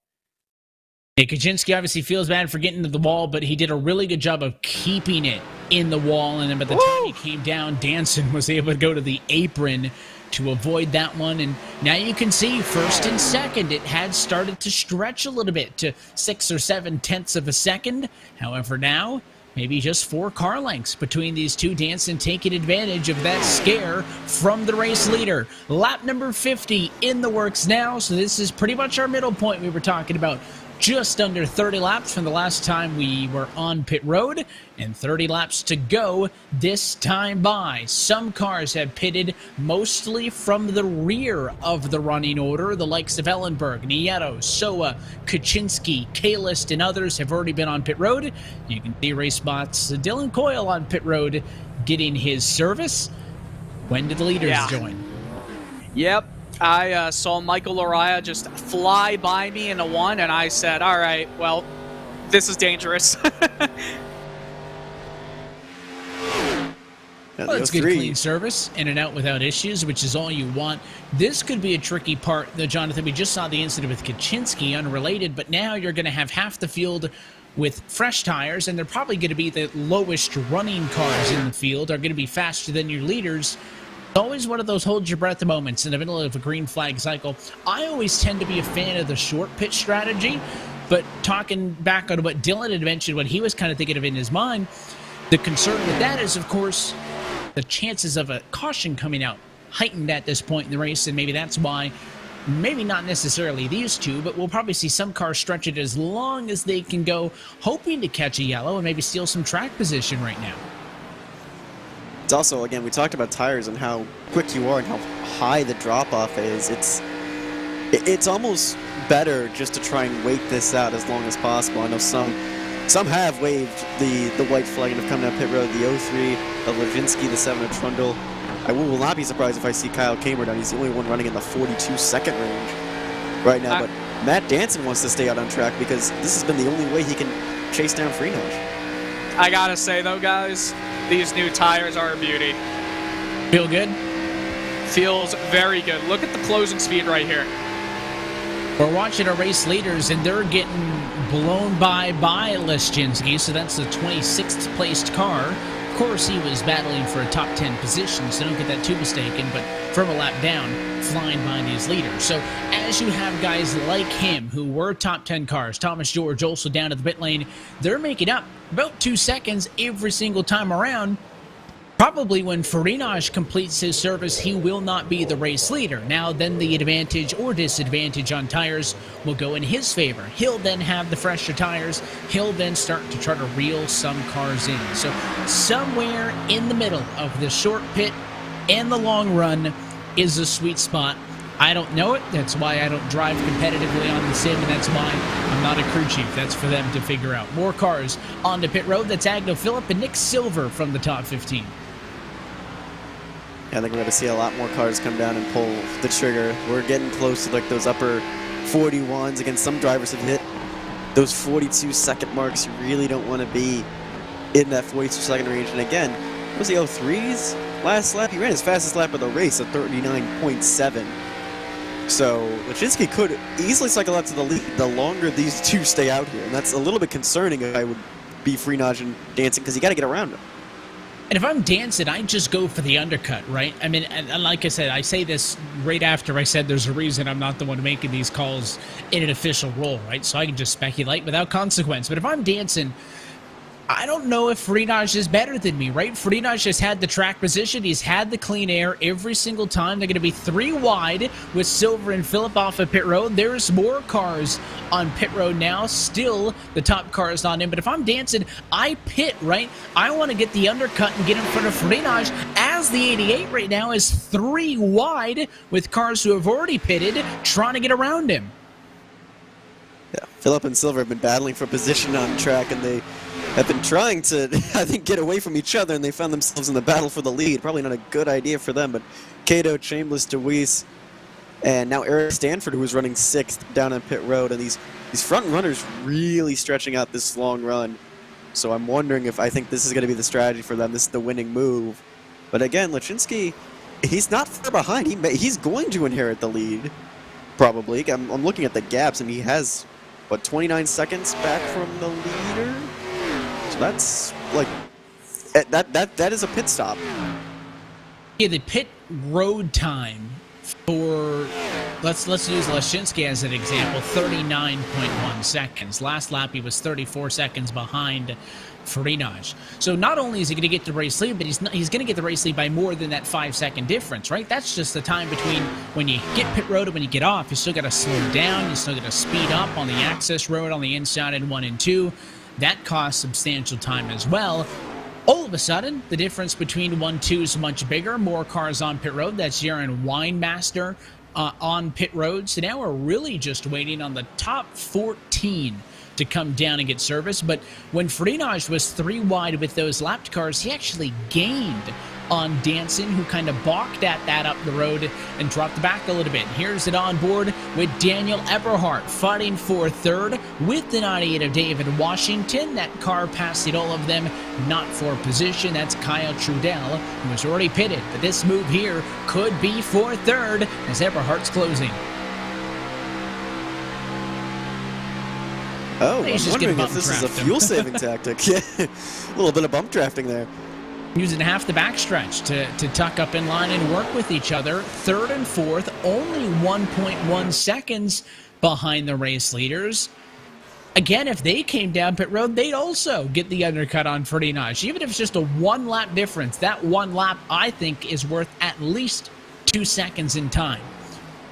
Yeah, Kaczynski obviously feels bad for getting to the wall, but he did a really good job of keeping it in the wall, and then by the time he came down, Danson was able to go to the apron to avoid that one. And now you can see first and second, it had started to stretch a little bit to 6 or 7 tenths of a second. However, now maybe just 4 car lengths between these two. Danson taking advantage of that scare from the race leader. Lap number 50 in the works now, so this is pretty much our middle point we were talking about. Just under 30 laps from the last time we were on pit road, and 30 laps to go this time by. Some cars have pitted mostly from the rear of the running order. The likes of Ellenberg, Nieto, Soa, Kaczynski, Kalist, and others have already been on pit road. You can see RaceSpot's Dylan Coyle on pit road getting his service. When did the leaders join? Yep. I saw Michael Araya just fly by me in a 1, and I said, all right, well, this is dangerous. Well, it's good clean service, in and out without issues, which is all you want. This could be a tricky part, though, Jonathan. We just saw the incident with Kaczynski, unrelated, but now you're going to have half the field with fresh tires, and they're probably going to be the lowest running cars in the field, are going to be faster than your leaders. Always one of those hold your breath moments in the middle of a green flag cycle. I always tend to be a fan of the short pit strategy, but talking back on what Dylan had mentioned, what he was kind of thinking of in his mind, the concern with that is, of course, the chances of a caution coming out heightened at this point in the race, and maybe that's why, maybe not necessarily these two, but we'll probably see some cars stretch it as long as they can go, hoping to catch a yellow and maybe steal some track position right now. It's also, again, we talked about tires and how quick you are and how high the drop-off is. It's almost better just to try and wait this out as long as possible. I know some have waved the white flag and have come down pit road. The 03 of Levinsky, the 7 of Trundle. I will not be surprised if I see Kyle Kamer down. He's the only one running in the 42-second range right now. But Matt Danson wants to stay out on track because this has been the only way he can chase down Freenage. I gotta say, though, guys, these new tires are a beauty. Feel good? Feels very good. Look at the closing speed right here. We're watching our race leaders, and they're getting blown by Leschinski, so that's the 26th placed car. Of course, he was battling for a top 10 position, so don't get that too mistaken, but from a lap down, flying by these leaders. So as you have guys like him who were top 10 cars, Thomas George also down to the pit lane, they're making up about 2 seconds every single time around. Probably when Freenage completes his service, he will not be the race leader. Now, then the advantage or disadvantage on tires will go in his favor. He'll then have the fresher tires. He'll then start to try to reel some cars in. So somewhere in the middle of the short pit and the long run is a sweet spot. I don't know it. That's why I don't drive competitively on the sim, and that's why I'm not a crew chief. That's for them to figure out. More cars on the pit road. That's Agno Phillip and Nick Silver from the top 15. I think we're going to see a lot more cars come down and pull the trigger. We're getting close to like those upper 41s. Again, some drivers have hit those 42-second marks, you really don't want to be in that 42-second range. And again, what was the 03's last lap? He ran his fastest lap of the race at 39.7. So Leszczynski could easily cycle out to the lead the longer these two stay out here. And that's a little bit concerning if I would be Freenaj and Dancing, because you got to get around him. And if I'm Dancing, I just go for the undercut, right? I mean, and like I said, I say this right after I said there's a reason I'm not the one making these calls in an official role, right? So I can just speculate without consequence. But if I'm Dancing, I don't know if Freenaj is better than me, right? Freenaj has had the track position. He's had the clean air every single time. They're going to be 3 wide with Silver and Phillip off of pit road. There's more cars on pit road now. Still, the top car is not in. But if I'm Dancing, I pit, right? I want to get the undercut and get in front of Freenaj, as the 88 right now is 3 wide with cars who have already pitted trying to get around him. Yeah, Phillip and Silver have been battling for position on track, and they have been trying to, I think, get away from each other, and they found themselves in the battle for the lead. Probably not a good idea for them, but Cato, Chambliss, DeWeese, and now Eric Stanford, who was running 6th down on pit road, and these front runners really stretching out this long run. So I'm wondering if I think this is going to be the strategy for them. This is the winning move. But again, Leszczynski, he's not far behind. He's going to inherit the lead, probably. I'm looking at the gaps, and he has, what, 29 seconds back from the leader? So that's like that is a pit stop. Yeah, the pit road time for let's use Leszczynski as an example, 39.1 seconds. Last lap he was 34 seconds behind Freenaj. So not only is he going to get the race lead, but he's going to get the race lead by more than that 5-second difference, right? That's just the time between when you get pit road and when you get off. You still got to slow down. You still got to speed up on the access road on the inside in 1 and 2. That costs substantial time as well. All of a sudden, the difference between 1-2 is much bigger. More cars on pit road. That's Jaron Weinmaster on pit road. So now we're really just waiting on the top 14 to come down and get service. But when Freenaj was 3 wide with those lapped cars, he actually gained on Dancing, who kind of balked at that up the road and dropped back a little bit. Here's it on board with Daniel Eberhardt fighting for 3rd with the 98 of David Washington. That car passed all of them, not for position. That's Kyle Trudell, who was already pitted. But this move here could be for 3rd as Eberhardt's closing. Oh, I'm wondering if this is a fuel-saving tactic. Yeah, a little bit of bump drafting there. Using half the backstretch to tuck up in line and work with each other. 3rd and 4th, only 1.1 seconds behind the race leaders. Again, if they came down pit road, they'd also get the undercut on Freenaj. Even if it's just a 1-lap difference, that 1 lap, I think, is worth at least 2 seconds in time.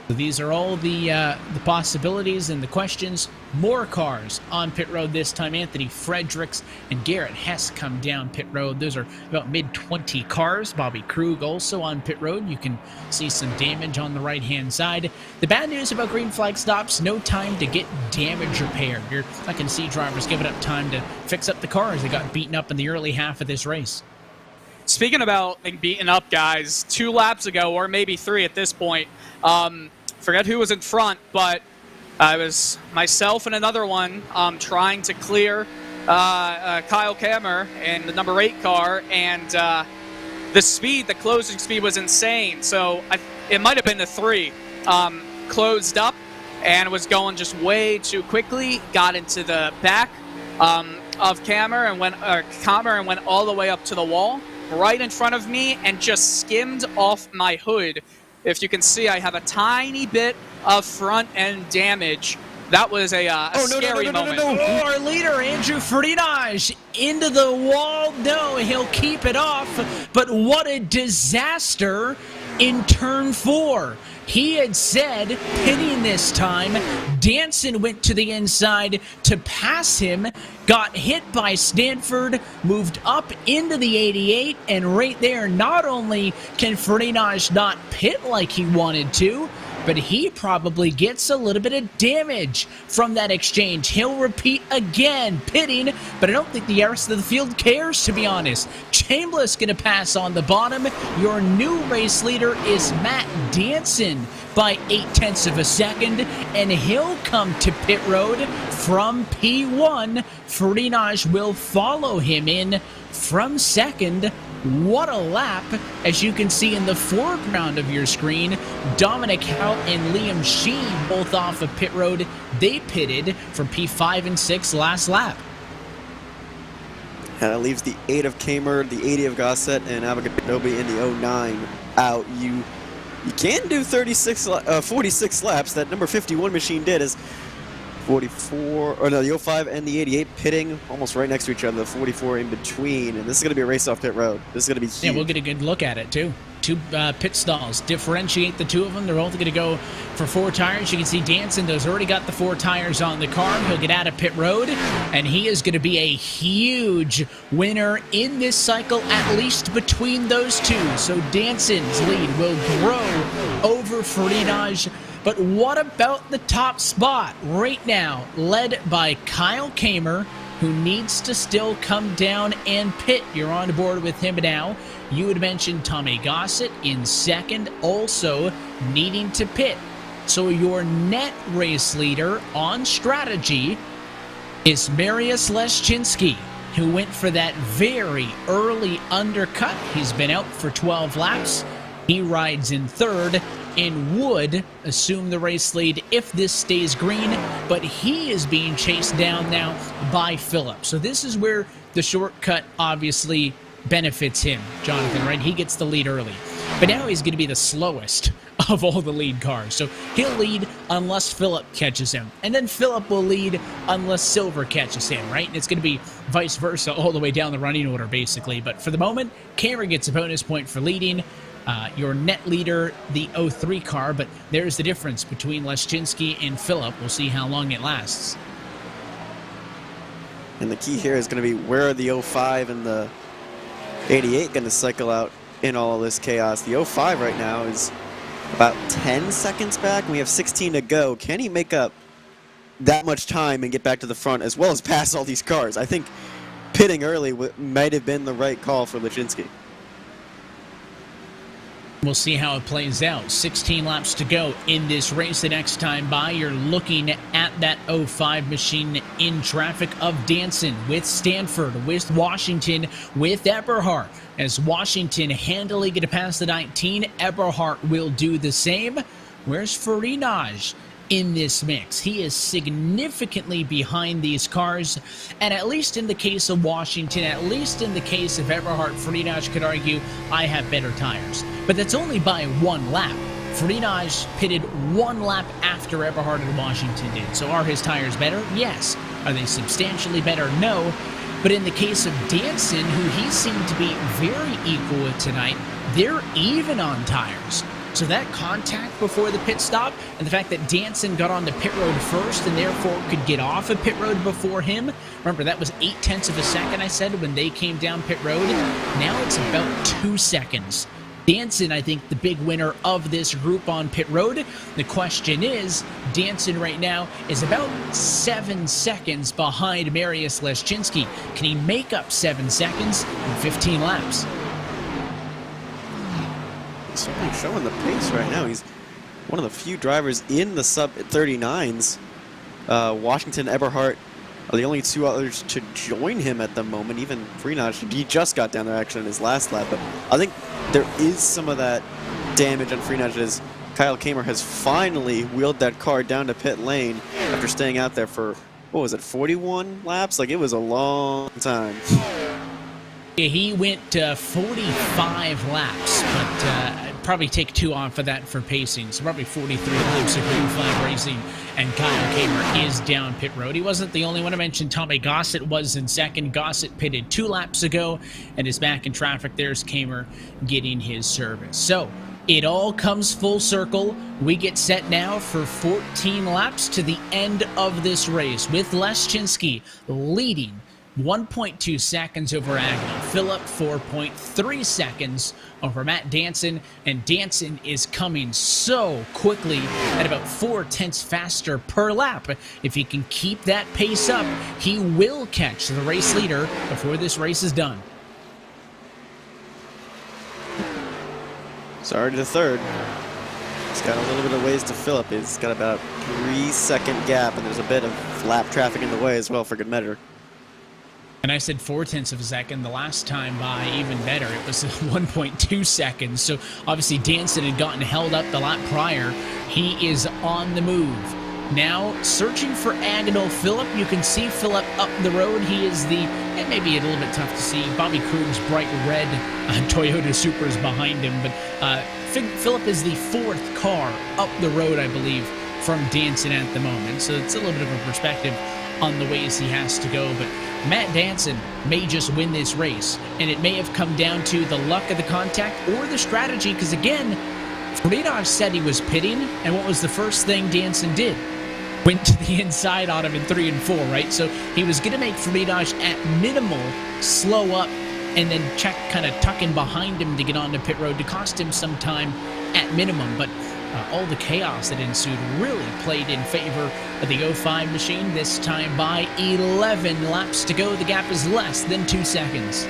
So these are all the possibilities and the questions. More cars on pit road this time. Anthony Fredericks and Garrett Hess come down pit road. Those are about mid-20 cars. Bobby Krug also on pit road. You can see some damage on the right-hand side. The bad news about green flag stops, no time to get damage repaired. You're not going to see drivers giving up time to fix up the cars that got beaten up in the early half of this race. Speaking about being beaten up, guys, 2 laps ago, or maybe 3 at this point, forget who was in front, but it was myself and another one trying to clear Kyle Kammer in the number 8 car, and the closing speed was insane. So it might have been the 3. Closed up and was going just way too quickly, got into the back of Kammer and went all the way up to the wall right in front of me and just skimmed off my hood. If you can see, I have a tiny bit of front end damage. That was a scary moment. Oh, our leader, Andrew Freenaj, into the wall. No, he'll keep it off. But what a disaster in turn 4. He had said, pitting this time, Dancing went to the inside to pass him, got hit by Stanford, moved up into the 88, and right there, not only can Freenaj not pit like he wanted to, but he probably gets a little bit of damage from that exchange. He'll repeat again, pitting, but I don't think the rest of the field cares, to be honest. Chambliss going to pass on the bottom. Your new race leader is Matt Dancing by 0.8 of a second, and he'll come to pit road from P1. Frinaj will follow him in from second. What a lap. As you can see in the foreground of your screen, Dominic Hout and Liam Sheen both off of pit road. They pitted for P5 and 6 last lap. And that leaves the 8 of Kamer, the 80 of Gossett, and Abaganobi in the 09 out. You can do 46 laps. That number 51 machine did is 44, or no, the 05 and the 88 pitting almost right next to each other, the 44 in between, and this is going to be a race off pit road. This is going to be huge. Yeah, we'll get a good look at it, too. Two pit stalls. Differentiate the two of them. They're both going to go for 4 tires. You can see Danson has already got the 4 tires on the car. He'll get out of pit road, and he is going to be a huge winner in this cycle, at least between those two. So Danson's lead will grow over Frinaj. But what about the top spot right now, led by Kyle Kamer, who needs to still come down and pit? You're on board with him now. You had mentioned Tommy Gossett in second, also needing to pit. So your net race leader on strategy is Mariusz Leszczynski, who went for that very early undercut. He's been out for 12 laps. He rides in third and would assume the race lead if this stays green, but he is being chased down now by Phillip. So this is where the shortcut obviously benefits him, Jonathan, right? He gets the lead early. But now he's going to be the slowest of all the lead cars. So he'll lead unless Phillip catches him. And then Phillip will lead unless Silver catches him, right? And it's going to be vice versa all the way down the running order, basically. But for the moment, Cameron gets a bonus point for leading. Your net leader, the 03 car, but there's the difference between Leszczynski and Phillip. We'll see how long it lasts. And the key here is going to be where are the 05 and the 88 going to cycle out in all of this chaos. The 05 right now is about 10 seconds back. We have 16 to go. Can he make up that much time and get back to the front as well as pass all these cars? I think pitting early might have been the right call for Leszczynski. We'll see how it plays out. 16 laps to go in this race. The next time by, you're looking at that 05 machine in traffic of Danson with Stanford, with Washington, with Eberhardt. As Washington handily going to pass the 19, Eberhardt will do the same. Where's Frinaj in this mix? He is significantly behind these cars, and at least in the case of Washington, at least in the case of Eberhardt, Frinaj could argue, I have better tires. But that's only by 1 lap. Frinaj pitted 1 lap after Eberhardt and Washington did. So are his tires better? Yes. Are they substantially better? No. But in the case of Danson, who he seemed to be very equal with tonight, they're even on tires. So that contact before the pit stop, and the fact that Danson got on the pit road first and therefore could get off of pit road before him. Remember, that was 0.8 of a second, I said, when they came down pit road. Now it's about 2 seconds. Danson, I think, the big winner of this group on pit road. The question is, Danson right now is about 7 seconds behind Mariusz Leszczynski. Can he make up 7 seconds in 15 laps? He's certainly showing the pace right now. He's one of the few drivers in the sub-39s. Washington, Eberhardt are the only 2 others to join him at the moment. Even Frinaj, he just got down there actually in his last lap. But I think there is some of that damage on Frinaj as Kyle Kamer has finally wheeled that car down to pit lane after staying out there for, what was it, 41 laps? Like, it was a long time. He went 45 laps, but I'd probably take 2 off of that for pacing. So probably 43 laps of Green Flag Racing, and Kyle Kamer is down pit road. He wasn't the only one. I mentioned Tommy Gossett was in second. Gossett pitted 2 laps ago and is back in traffic. There's Kamer getting his service. So it all comes full circle. We get set now for 14 laps to the end of this race with Leszczynski leading 1.2 seconds over Agnew. Phillip 4.3 seconds over Matt Danson, and Danson is coming so quickly at about 0.4 faster per lap. If he can keep that pace up, he will catch the race leader before this race is done. Sorry to third. He's got a little bit of ways to Phillip. He's got about 3-second gap, and there's a bit of lap traffic in the way as well for good measure. And I said 0.4 of a second. The last time by, even better. It was 1.2 seconds. So obviously Danson had gotten held up the lap prior. He is on the move. Now searching for Agonal Phillip. You can see Phillip up the road. He is the, it may be a little bit tough to see, Bobby Krug's bright red Toyota Supra is behind him. But Phillip is the fourth car up the road, I believe, from Danson at the moment. So it's a little bit of a perspective on the ways he has to go. But Matt Danson may just win this race, and it may have come down to the luck of the contact or the strategy, because again, Friedrich said he was pitting, and what was the first thing Danson did? Went to the inside on him in 3 and 4, right? So he was going to make Friedrich at minimal slow up and then kind of tuck in behind him to get onto pit road to cost him some time at minimum. But all the chaos that ensued really played in favor of the 05 machine, this time by 11 laps to go. The gap is less than 2 seconds.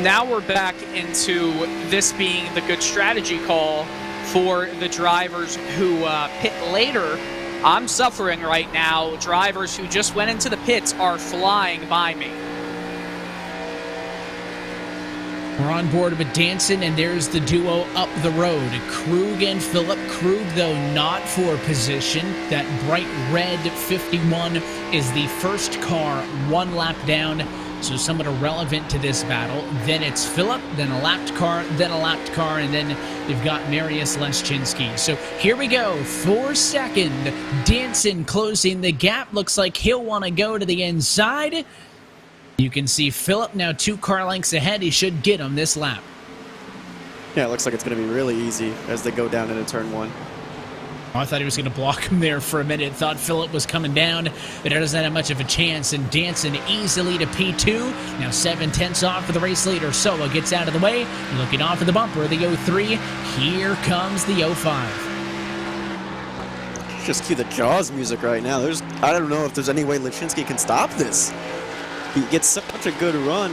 Now we're back into this being the good strategy call for the drivers who pit later. I'm suffering right now. Drivers who just went into the pits are flying by me. We're on board with Danson, and there's the duo up the road. Krug and Phillip. Krug, though, not for position. That bright red 51 is the first car 1 lap down, so somewhat irrelevant to this battle. Then it's Phillip, then a lapped car, then a lapped car, and then you've got Marius Leszczynski. So here we go, 4-second. Danson closing the gap. Looks like he'll want to go to the inside. You can see Phillip now 2 car lengths ahead. He should get him this lap. Yeah, it looks like it's going to be really easy as they go down into turn 1. I thought he was going to block him there for a minute. Thought Phillip was coming down, but it doesn't have much of a chance. And Danson easily to P2. Now 7/10 off for the race leader. Solo gets out of the way. Looking off of the bumper of the 03. Here comes the 05. Just cue the Jaws music right now. I don't know if there's any way Leszczynski can stop this. He gets such a good run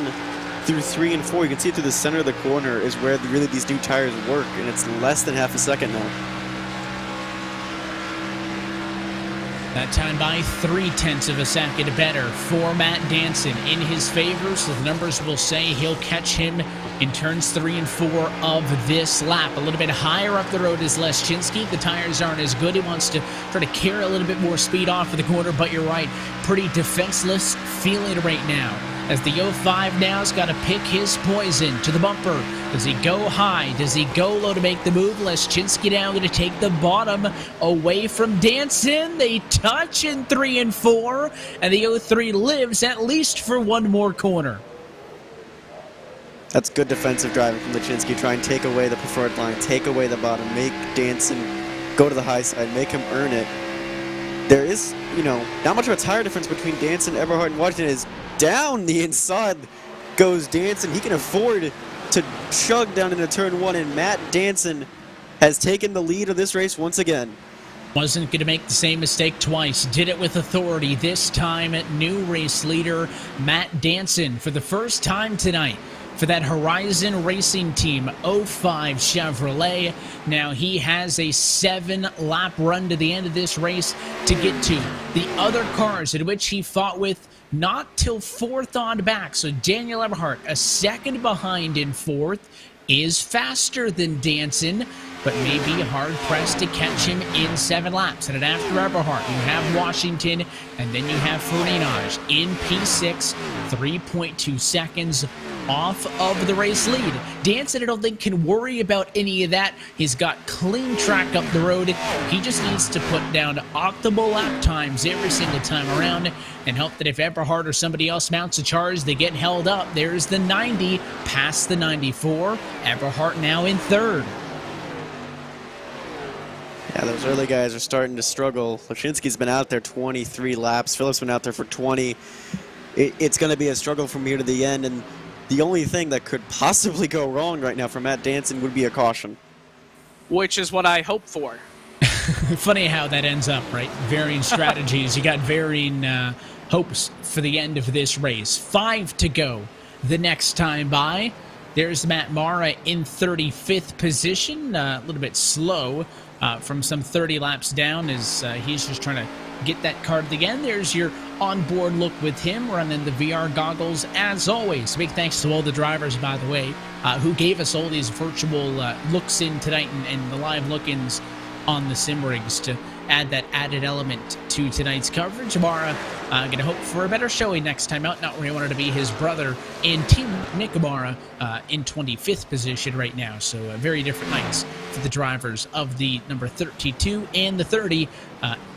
through 3 and 4. You can see through the center of the corner is where really these new tires work, and it's less than half a second now. That time by 0.3 of a second better for Matt Danson in his favor, so the numbers will say he'll catch him in turns 3 and 4 of this lap. A little bit higher up the road is Leszczynski. The tires aren't as good. He wants to try to carry a little bit more speed off of the corner, but you're right, pretty defenseless feeling right now. As the 05 now has got to pick his poison to the bumper. Does he go high? Does he go low to make the move? Leszczynski now going to take the bottom away from Danson. They touch in 3 and 4, and the 03 lives at least for 1 more corner. That's good defensive driving from Leszczynski. Try and take away the preferred line, take away the bottom, make Danson go to the high side, make him earn it. There is, not much of a tire difference between Danson, Eberhard, and Washington. Is down the inside goes Danson. He can afford to chug down into turn 1, and Matt Danson has taken the lead of this race once again. Wasn't going to make the same mistake twice. Did it with authority. This time, new race leader Matt Danson for the first time tonight for that Horizon Racing Team 05 Chevrolet. Now he has a 7-lap run to the end of this race to get to the other cars in which he fought with not till 4th on back. So Daniel Eberhard, a second behind in 4th, is faster than Danson, but may be hard-pressed to catch him in 7 laps. And then after Eberhard, you have Washington, and then you have Friedrich in P6, 3.2 seconds off of the race lead. Danson, I don't think, can worry about any of that. He's got clean track up the road. He just needs to put down optimal lap times every single time around and hope that if Eberhard or somebody else mounts a charge, they get held up. There's the 90 past the 94. Eberhard now in 3rd. Yeah, those early guys are starting to struggle. Leszczynski's been out there 23 laps. Phillip's been out there for 20. It's going to be a struggle from here to the end, and the only thing that could possibly go wrong right now for Matt Danson would be a caution. Which is what I hope for. Funny how that ends up, right? Varying strategies. You got varying hopes for the end of this race. 5 to go the next time by. There's Matt Mara in 35th position, a little bit slow from some 30 laps down as he's just trying to get that car to the end. There's your onboard look with him running the VR goggles as always. Big thanks to all the drivers, by the way, who gave us all these virtual looks in tonight and the live look-ins on the sim rigs to add that added element to tonight's coverage. Amara gonna hope for a better showing next time out. Not where he wanted to be his brother and team Nick Amara in 25th position right now. So very different nights for the drivers of the number 32 and the 30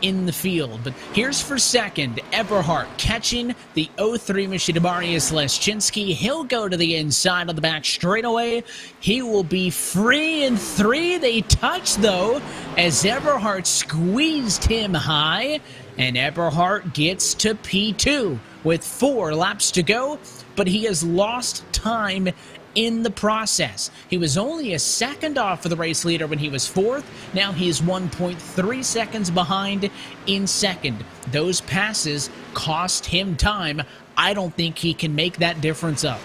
in the field. But here's for second, Eberhardt catching the 03 Machinabarius Leszczynski. He'll go to the inside of the back straightaway. He will be free in 3. They touch though as Eberhardt squeezed him high, and Eberhardt gets to P2 with 4 laps to go, but he has lost time in the process. He was only a second off of the race leader when he was 4th. Now he is 1.3 seconds behind in second. Those passes cost him time. I don't think he can make that difference up.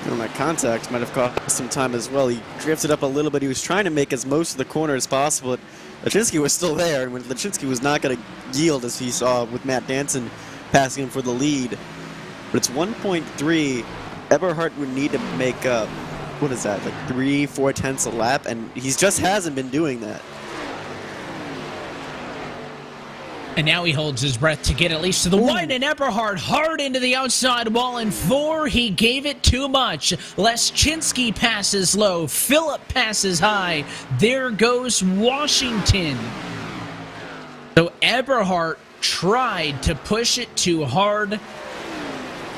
Well, that contact might have cost some time as well. He drifted up a little bit. He was trying to make as most of the corner as possible. Leszczynski was still there, and when Leszczynski was not going to yield, as he saw with Matt Danson passing him for the lead. But it's 1.3. Eberhardt would need to make up, what is that, like 3-4 tenths a lap, and he just hasn't been doing that. And now he holds his breath to get at least to the white, and Eberhardt hard into the outside wall in 4. He gave it too much. Leszczynski passes low. Phillip passes high. There goes Washington. So Eberhardt tried to push it too hard.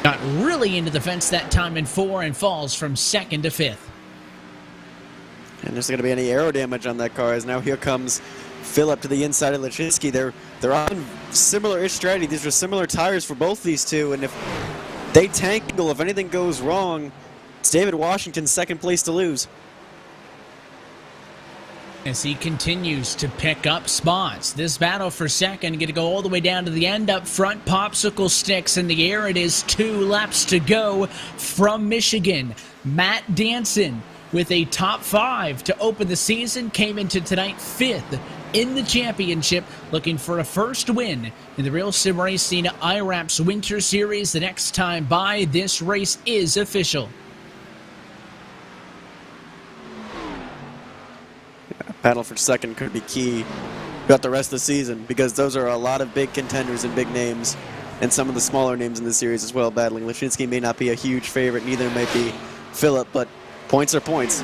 Got really into the fence that time in 4 and falls from 2nd to 5th. And there's going to be any aero damage on that car as now here comes Phillip to the inside of Leszczynski. They're on similar-ish strategy. These are similar tires for both these two, and if they tangle, if anything goes wrong, it's David Washington's second place to lose. As he continues to pick up spots. This battle for second going to go all the way down to the end up front. Popsicle sticks in the air. It is 2 laps to go from Michigan. Matt Danson with a top 5 to open the season. Came into tonight 5th in the championship, looking for a first win in the RealSimRacing IWRAPS Winter Series. The next time by, this race is official. Battle for second could be key throughout the rest of the season because those are a lot of big contenders and big names, and some of the smaller names in the series as well battling. Leszczynski may not be a huge favorite, neither might be Phillip, but points are points.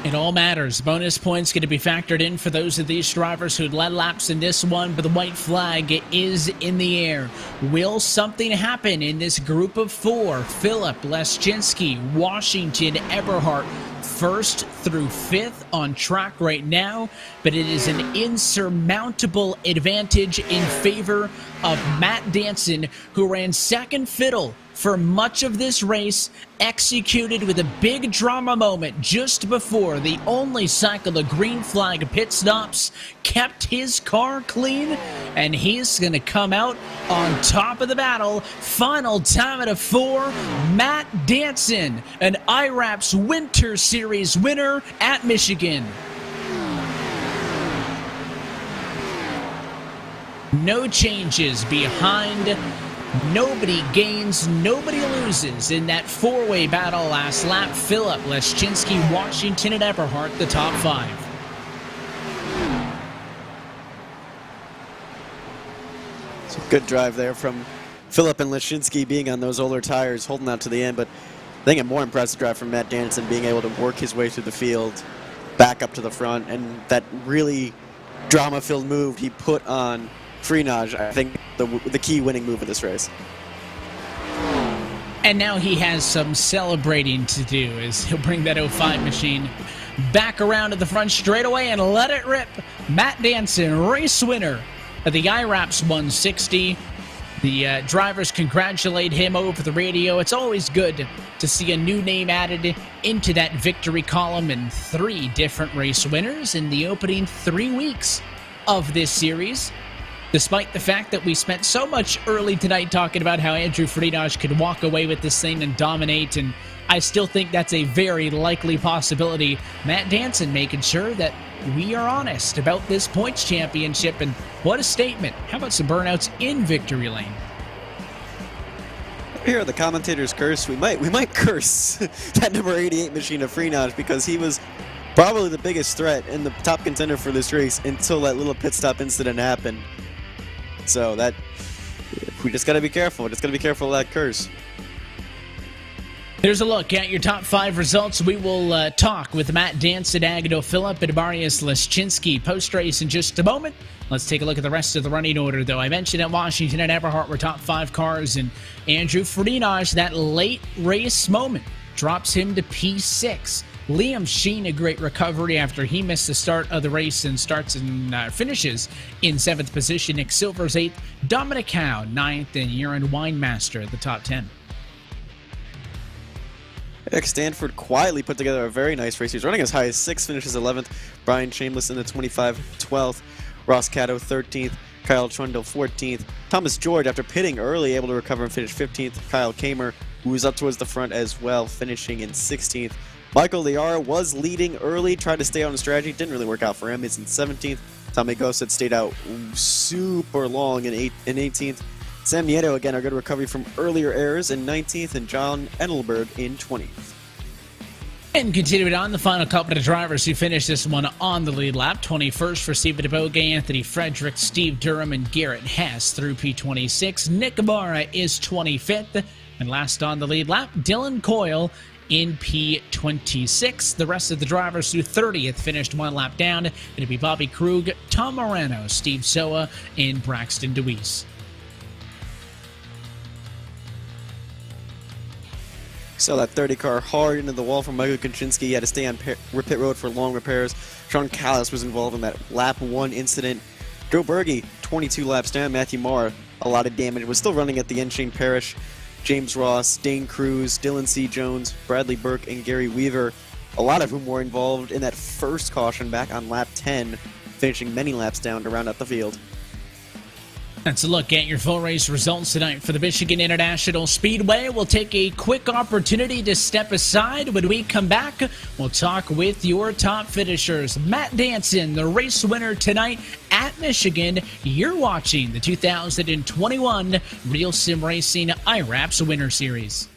It all matters. Bonus points going to be factored in for those of these drivers who led laps in this one, but the white flag is in the air. Will something happen in this group of 4? Phillip, Leszczynski, Washington, Eberhardt, 1st through 5th on track right now, but it is an insurmountable advantage in favor of Matt Danson, who ran second fiddle for much of this race, executed with a big drama moment just before the only cycle of green flag pit stops, kept his car clean, and he's going to come out on top of the battle. Final time at a 4, Matt Danson, an IWRAPS Winter Series winner at Michigan. No changes behind. Nobody gains, nobody loses in that 4-way battle last lap. Phillip, Leszczynski, Washington, and Eberhardt, the top 5. It's a good drive there from Phillip and Leszczynski being on those older tires, holding out to the end, but I think a more impressive drive from Matt Danson being able to work his way through the field, back up to the front, and that really drama-filled move he put on Freenage, I think the key winning move of this race. And now he has some celebrating to do as he'll bring that 05 machine back around to the front straightaway and let it rip. Matt Danson, race winner of the IWRAPS 160. The drivers congratulate him over the radio. It's always good to see a new name added into that victory column, and 3 different race winners in the opening 3 weeks of this series. Despite the fact that we spent so much early tonight talking about how Andrew Freenage could walk away with this thing and dominate and I still think that's a very likely possibility. Matt Danson making sure that we are honest about this points championship, and what a statement. How about some burnouts in victory lane? Here, the commentators curse. We might curse that number 88 machine of Freenage, because he was probably the biggest threat and the top contender for this race until that little pit stop incident happened. So that we just gotta be careful. Just gotta be careful of that curse. Here's a look at your top 5 results. We will talk with Matt Danson, Agado Phillip, and Marius Leschinski post-race in just a moment. Let's take a look at the rest of the running order, though. I mentioned at Washington and Eberhart were top 5 cars, and Andrew Freenage, that late race moment, drops him to P6. Liam Sheen, a great recovery after he missed the start of the race and finishes in 7th position. Nick Silver's 8th, Dominic Howe 9th, and Aaron Winemaster at the top 10. Eric Stanford quietly put together a very nice race. He's running as high as 6th, finishes 11th. Brian Chambliss in the 25, 12th. Ross Caddo 13th. Kyle Trundle 14th. Thomas George, after pitting early, able to recover and finish 15th. Kyle Kamer, who was up towards the front as well, finishing in 16th. Michael Liara was leading early, tried to stay on the strategy. Didn't really work out for him. He's in 17th. Tommy Gossett stayed out super long in 18th. Sam Nieto, again, a good recovery from earlier errors in 19th, and John Engelberg in 20th. And continuing on, the final couple of drivers who finished this one on the lead lap. 21st for Steve DeBoge, Anthony Frederick, Steve Durham, and Garrett Hess through P26. Nick Ibarra is 25th. And last on the lead lap, Dylan Coyle in P26. The rest of the drivers through 30th finished one lap down. It'll be Bobby Krug, Tom Morano, Steve Soa, and Braxton DeWeese. Saw that 30 car hard into the wall from Michael Konczynski. He had to stay on pit road for long repairs. Sean Callis was involved in that lap 1 incident. Joe Berge, 22 laps down. Matthew Marr, a lot of damage. Was still running at the end. Shane Parrish, James Ross, Dane Cruz, Dylan C. Jones, Bradley Burke, and Gary Weaver, a lot of whom were involved in that first caution back on lap 10, finishing many laps down to round out the field. That's a look at your full race results tonight for the Michigan International Speedway. We'll take a quick opportunity to step aside. When we come back, we'll talk with your top finishers. Matt Danson, the race winner tonight at Michigan. You're watching the 2021 RealSimRacing IWRAPS Winter Series.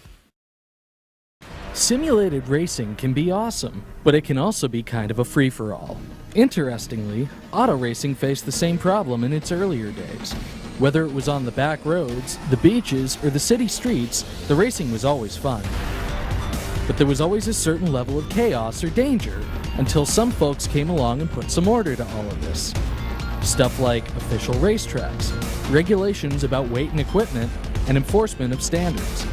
Simulated racing can be awesome, but it can also be kind of a free-for-all. Interestingly, auto racing faced the same problem in its earlier days. Whether it was on the back roads, the beaches, or the city streets, the racing was always fun. But there was always a certain level of chaos or danger until some folks came along and put some order to all of this. Stuff like official racetracks, regulations about weight and equipment, and enforcement of standards.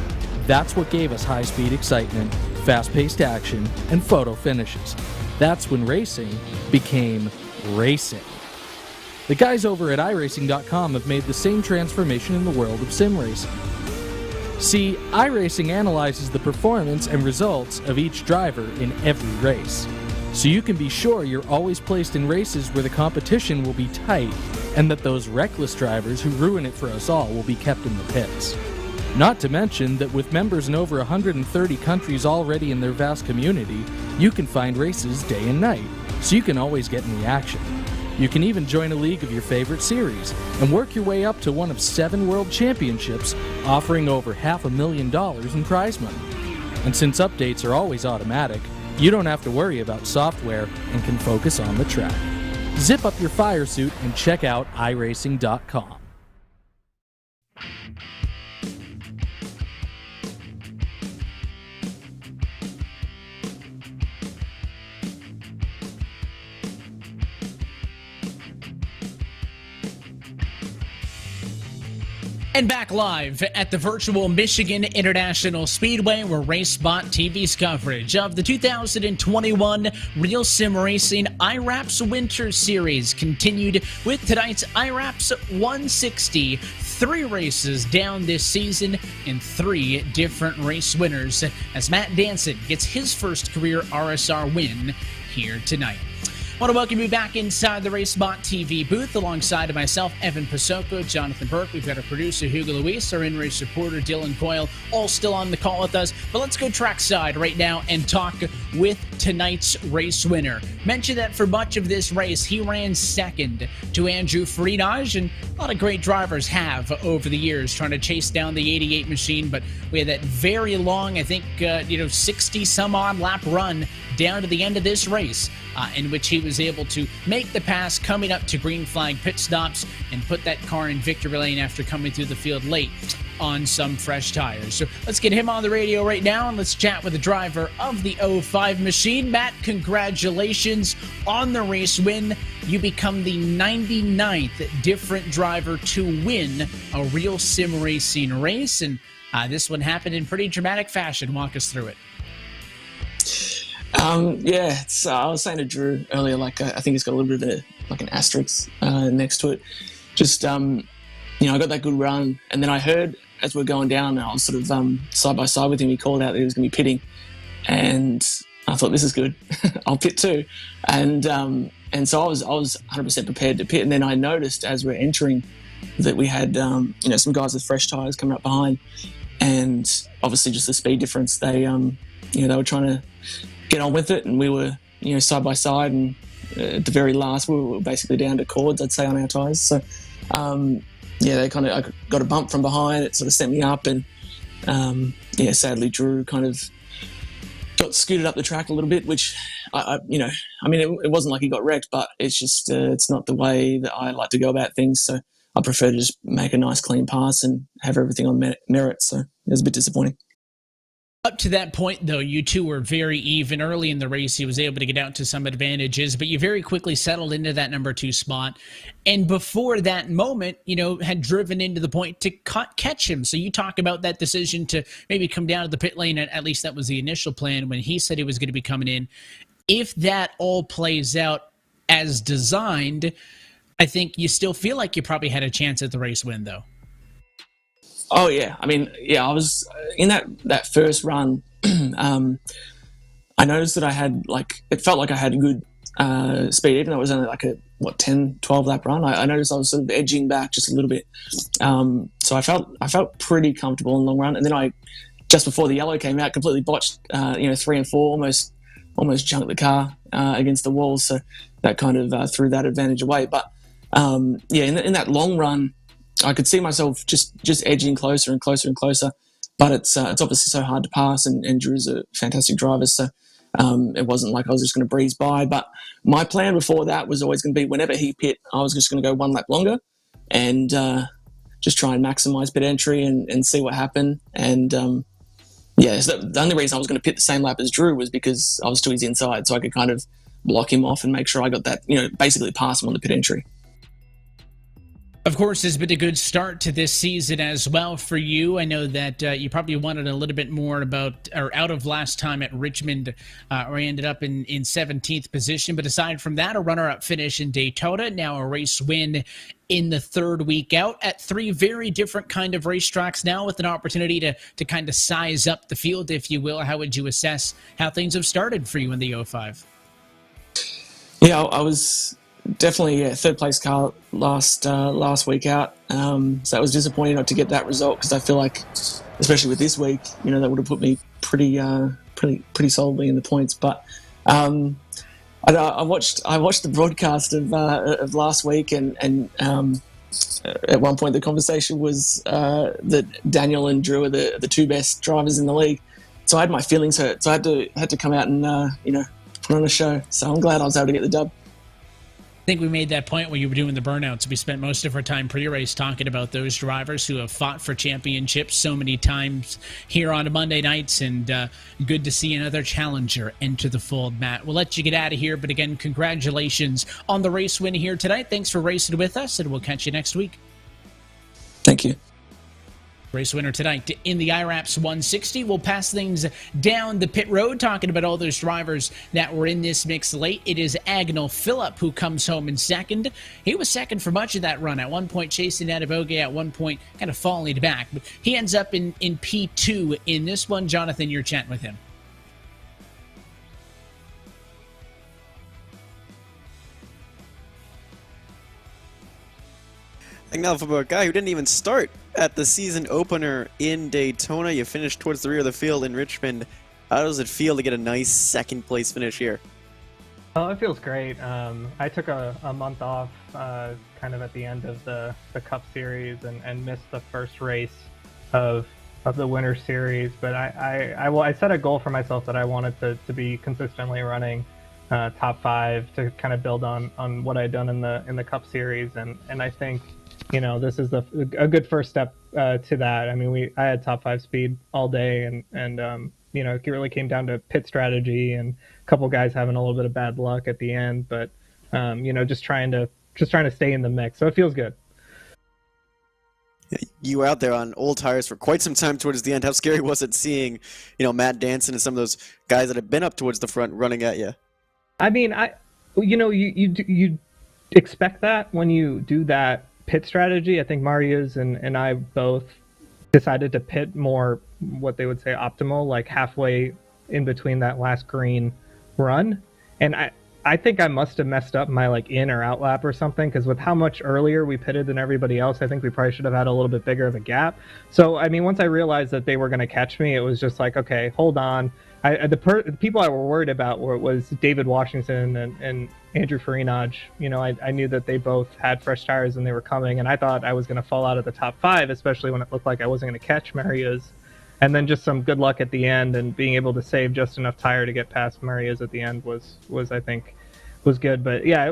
That's what gave us high-speed excitement, fast-paced action, and photo finishes. That's when racing became racing. The guys over at iRacing.com have made the same transformation in the world of sim racing. See, iRacing analyzes the performance and results of each driver in every race, so you can be sure you're always placed in races where the competition will be tight and that those reckless drivers who ruin it for us all will be kept in the pits. Not to mention that with members in over 130 countries already in their vast community, you can find races day and night, so you can always get in the action. You can even join a league of your favorite series and work your way up to one of 7 world championships, offering over $500,000 in prize money. And since updates are always automatic, you don't have to worry about software and can focus on the track. Zip up your fire suit and check out iRacing.com. And back live at the virtual Michigan International Speedway, where RaceSpotTV's coverage of the 2021 RealSimRacing IWRAPS Winter Series continued with tonight's IWRAPS 160. 3 races down this season and 3 different race winners as Matt Danson gets his first career RSR win here tonight. want to welcome you back inside the RaceSpotTV booth alongside of myself, Evan Pasoko, Jonathan Burke. We've got our producer, Hugo Luis, our in-race reporter, Dylan Coyle, all still on the call with us. But let's go trackside right now and talk with tonight's race winner. Mentioned that for much of this race, he ran second to Andrew Freenage, and a lot of great drivers have over the years trying to chase down the 88 machine, but we had that very long, I think, 60-some-odd lap run down to the end of this race, in which he was able to make the pass coming up to green flag pit stops and put that car in victory lane after coming through the field late on some fresh tires. So let's get him on the radio right now and let's chat with the driver of the 05 machine. Matt, congratulations on the race win. You become the 99th different driver to win a RealSimRacing race, and this one happened in pretty dramatic fashion. Walk us through it. I was saying to Drew earlier, I think it's got a little bit of an asterisk next to it. Just, I got that good run, and then I heard as we're going down, I was sort of side by side with him. He called out that he was going to be pitting, and I thought, this is good. I'll pit too. And so I was 100% prepared to pit, and then I noticed as we're entering that we had some guys with fresh tires coming up behind, and obviously just the speed difference. They were trying to get on with it, and we were side by side, and at the very last we were basically down to cords, I'd say, on our tyres. So I got a bump from behind. It sort of sent me up, and sadly Drew kind of got scooted up the track a little bit, which it wasn't like he got wrecked, but it's just it's not the way that I like to go about things. So I prefer to just make a nice clean pass and have everything on merit. So it was a bit disappointing. Up to that point, though, you two were very even. Early in the race, he was able to get out to some advantages, but you very quickly settled into that number 2 spot. And before that moment, had driven into the point to catch him. So you talk about that decision to maybe come down to the pit lane. At least that was the initial plan when he said he was going to be coming in. If that all plays out as designed, I think you still feel like you probably had a chance at the race win, though. Oh, yeah. I was in that first run. I noticed that I had, it felt like I had a good speed, even though it was only a 10, 12 lap run. I noticed I was sort of edging back just a little bit. So I felt pretty comfortable in the long run. And then just before the yellow came out, completely botched, 3 and 4, almost junked the car against the wall. So that kind of threw that advantage away. But in that long run, I could see myself just edging closer and closer and closer, but it's obviously so hard to pass, and Drew's a fantastic driver, so it wasn't like I was just going to breeze by. But my plan before that was always going to be, whenever he pit, I was just going to go 1 lap longer and just try and maximise pit entry and see what happened. And so the only reason I was going to pit the same lap as Drew was because I was to his inside, so I could kind of block him off and make sure I got that, basically pass him on the pit entry. Of course, it's been a good start to this season as well for you. I know that you probably wanted a little bit more out of last time at Richmond, where you ended up in 17th position. But aside from that, a runner-up finish in Daytona, now a race win in the 3rd week out at 3 very different kind of racetracks now, with an opportunity to kind of size up the field, if you will. How would you assess how things have started for you in the 05? Yeah, I was definitely third place car last week out. So that was disappointing not to get that result, because I feel like, especially with this week, that would have put me pretty solidly in the points. But I watched the broadcast of last week, and at one point the conversation was that Daniel and Drew are the 2 best drivers in the league. So I had my feelings hurt. So I had to come out and put on a show. So I'm glad I was able to get the dub. I think we made that point when you were doing the burnouts. We spent most of our time pre-race talking about those drivers who have fought for championships so many times here on Monday nights, and good to see another challenger enter the fold, Matt. We'll let you get out of here, but again, congratulations on the race win here tonight. Thanks for racing with us, and we'll catch you next week. Thank you. Race winner tonight in the IWRAPS 160. We'll pass things down the pit road, talking about all those drivers that were in this mix late. It is Agnell Phillip who comes home in second. He was second for much of that run. At one point chasing Adeboge, at one point kind of falling back. But he ends up in P2 in this one. Jonathan, you're chatting with him. And now for a guy who didn't even start at the season opener in Daytona, you finished towards the rear of the field in Richmond. How does it feel to get a nice second place finish here? Oh, it feels great. I took a month off kind of at the end of the Cup Series and missed the first race of the Winter Series, but I set a goal for myself that I wanted to be consistently running top 5 to kind of build on what I'd done in the Cup Series, and I think this is a good first step to that. I mean, I had top 5 speed all day, and it really came down to pit strategy and a couple guys having a little bit of bad luck at the end, but just trying to stay in the mix. So it feels good. You were out there on old tires for quite some time towards the end. How scary was it seeing, Matt Danson and some of those guys that have been up towards the front running at you? I mean, you expect that when you do that pit strategy. I think Marius and I both decided to pit more what they would say optimal, like halfway in between that last green run. And I think I must have messed up my in or out lap or something, because with how much earlier we pitted than everybody else, I think we probably should have had a little bit bigger of a gap. So, I mean, once I realized that they were going to catch me, it was just like, okay, hold on. The people I were worried about was David Washington and Andrew Farinaj. I knew that they both had fresh tires and they were coming, and I thought I was going to fall out of the top 5, especially when it looked like I wasn't going to catch Marius. And then just some good luck at the end and being able to save just enough tire to get past Marius at the end was I think was good. But yeah,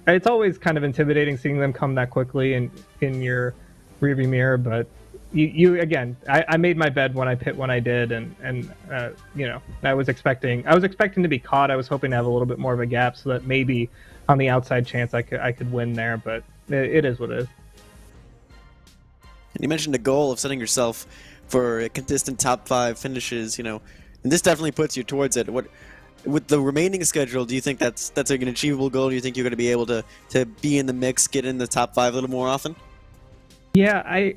it's always kind of intimidating seeing them come that quickly in your rearview mirror. But you again, I made my bed when I did, and I was expecting to be caught. I was hoping to have a little bit more of a gap so that maybe on the outside chance I could win there. But it is what it is. And you mentioned a goal of setting yourself for a consistent top 5 finishes, and this definitely puts you towards it. What, with the remaining schedule, do you think that's an achievable goal? Do you think you're going to be able to be in the mix, get in the top 5 a little more often? Yeah, I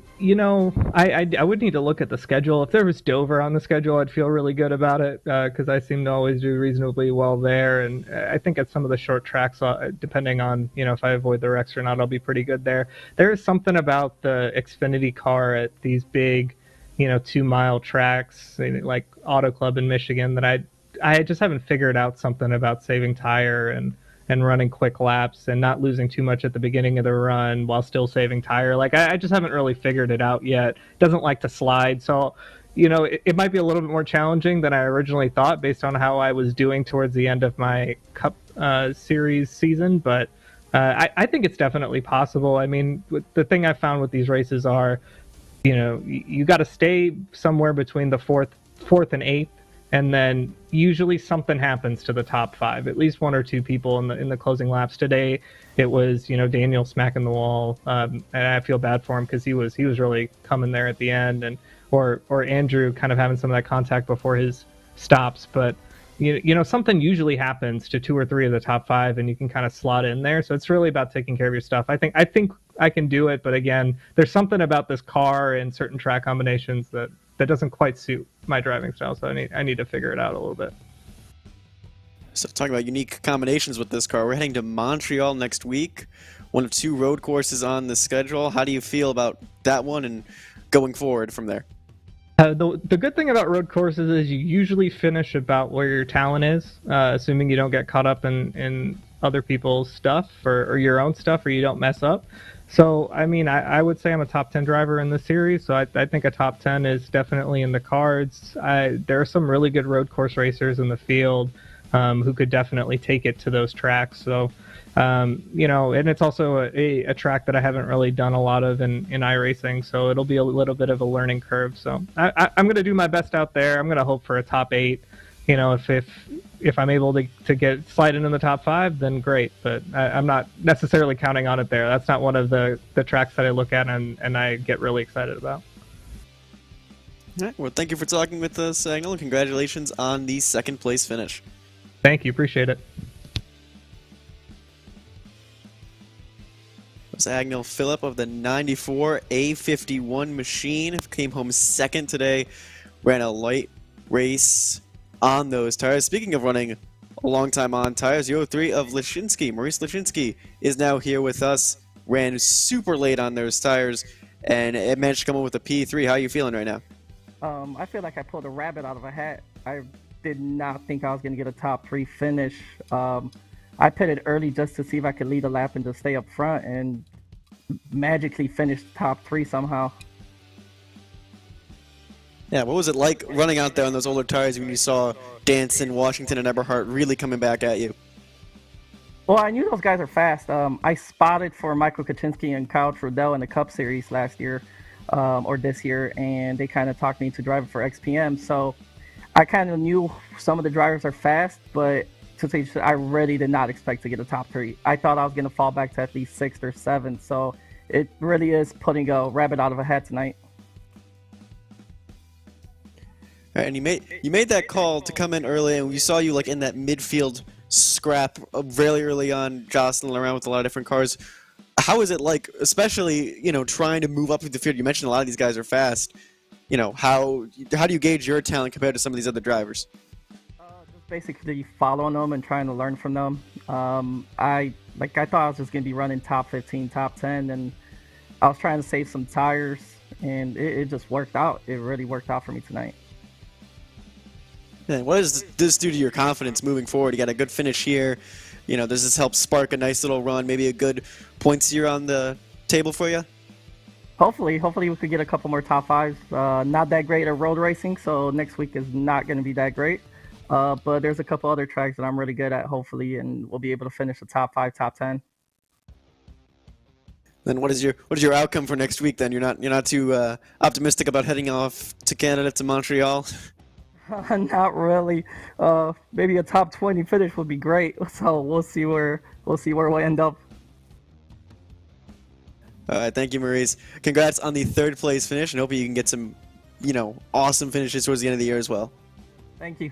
would need to look at the schedule. If there was Dover on the schedule, I'd feel really good about it, because I seem to always do reasonably well there. And I think at some of the short tracks, depending on if I avoid the wrecks or not, I'll be pretty good there. There is something about the Xfinity car at these big 2-mile tracks like Auto Club in Michigan that I just haven't figured out something about saving tire and running quick laps and not losing too much at the beginning of the run while still saving tire. I just haven't really figured it out yet. Doesn't like to slide, so it might be a little bit more challenging than I originally thought based on how I was doing towards the end of my Cup Series season, but I think it's definitely possible. I mean, the thing I found with these races are you got to stay somewhere between the fourth and 8th, and then usually something happens to the top 5. At least 1 or 2 people in the closing laps. Today, it was Daniel smacking the wall, and I feel bad for him because he was really coming there at the end, and or Andrew kind of having some of that contact before his stops. But something usually happens to 2 or 3 of the top 5, and you can kind of slot in there. So it's really about taking care of your stuff. I think I can do it, but again, there's something about this car and certain track combinations that doesn't quite suit my driving style. So I need to figure it out a little bit. So talking about unique combinations with this car, we're heading to Montreal next week, one of 2 road courses on the schedule. How do you feel about that one and going forward from there? The good thing about road courses is you usually finish about where your talent is, assuming you don't get caught up in other people's stuff or your own stuff, or you don't mess up. So, I mean, I would say I'm a top 10 driver in the series, so I think a top 10 is definitely in the cards. There are some really good road course racers in the field who could definitely take it to those tracks. So, and it's also a track that I haven't really done a lot of in iRacing, so it'll be a little bit of a learning curve. So I'm going to do my best out there. I'm going to hope for a top 8. If I'm able to slide into the top 5, then great. But I'm not necessarily counting on it there. That's not one of the tracks that I look at and I get really excited about. All right, well, thank you for talking with us, Agnell, and congratulations on the 2nd place finish. Thank you. Appreciate it. It was Agnell Phillip of the 94 A51 machine. Came home 2nd today. Ran a light race on those tires. Speaking of running a long time on tires, the 03 of Lashinsky, Maurice Lashinsky, is now here with us. ran super late on those tires, and it managed to come up with a P3. How are you feeling right now? I feel like I pulled a rabbit out of a hat. I did not think I was going to get a top 3 finish. I pitted early just to see if I could lead a lap and just stay up front, and magically finished top 3 somehow. Yeah, what was it like running out there on those older tires when you saw Danson, Washington, and Eberhardt really coming back at you? Well, I knew those guys are fast. I spotted for Michael Kaczynski and Kyle Trudell in the Cup Series last year, or this year, and they kind of talked me into driving for XPM. So I kind of knew some of the drivers are fast, but to say I really did not expect to get a top 3. I thought I was going to fall back to at least 6th or 7th. So it really is putting a rabbit out of a hat tonight. All right, and you made that call to come in early, and we saw you like in that midfield scrap really early on, jostling around with a lot of different cars. How is it like, especially trying to move up through the field? You mentioned a lot of these guys are fast. How do you gauge your talent compared to some of these other drivers? Just basically following them and trying to learn from them. I thought I was just gonna be running top 15, top 10, and I was trying to save some tires, and it just worked out. It really worked out for me tonight. And what does this do to your confidence moving forward? You got a good finish here. Does this help spark a nice little run, maybe a good points year on the table for you? Hopefully we could get a couple more top 5s. Not that great at road racing, so next week is not going to be that great. But there's a couple other tracks that I'm really good at, hopefully, and we'll be able to finish the top 5, top 10. Then what is your outcome for next week? Then you're not too optimistic about heading off to Canada, to Montreal? Not really. Maybe a top 20 finish would be great. So we'll see where we end up. All right, thank you, Maurice. Congrats on the 3rd place finish, and hopefully you can get some, awesome finishes towards the end of the year as well. Thank you.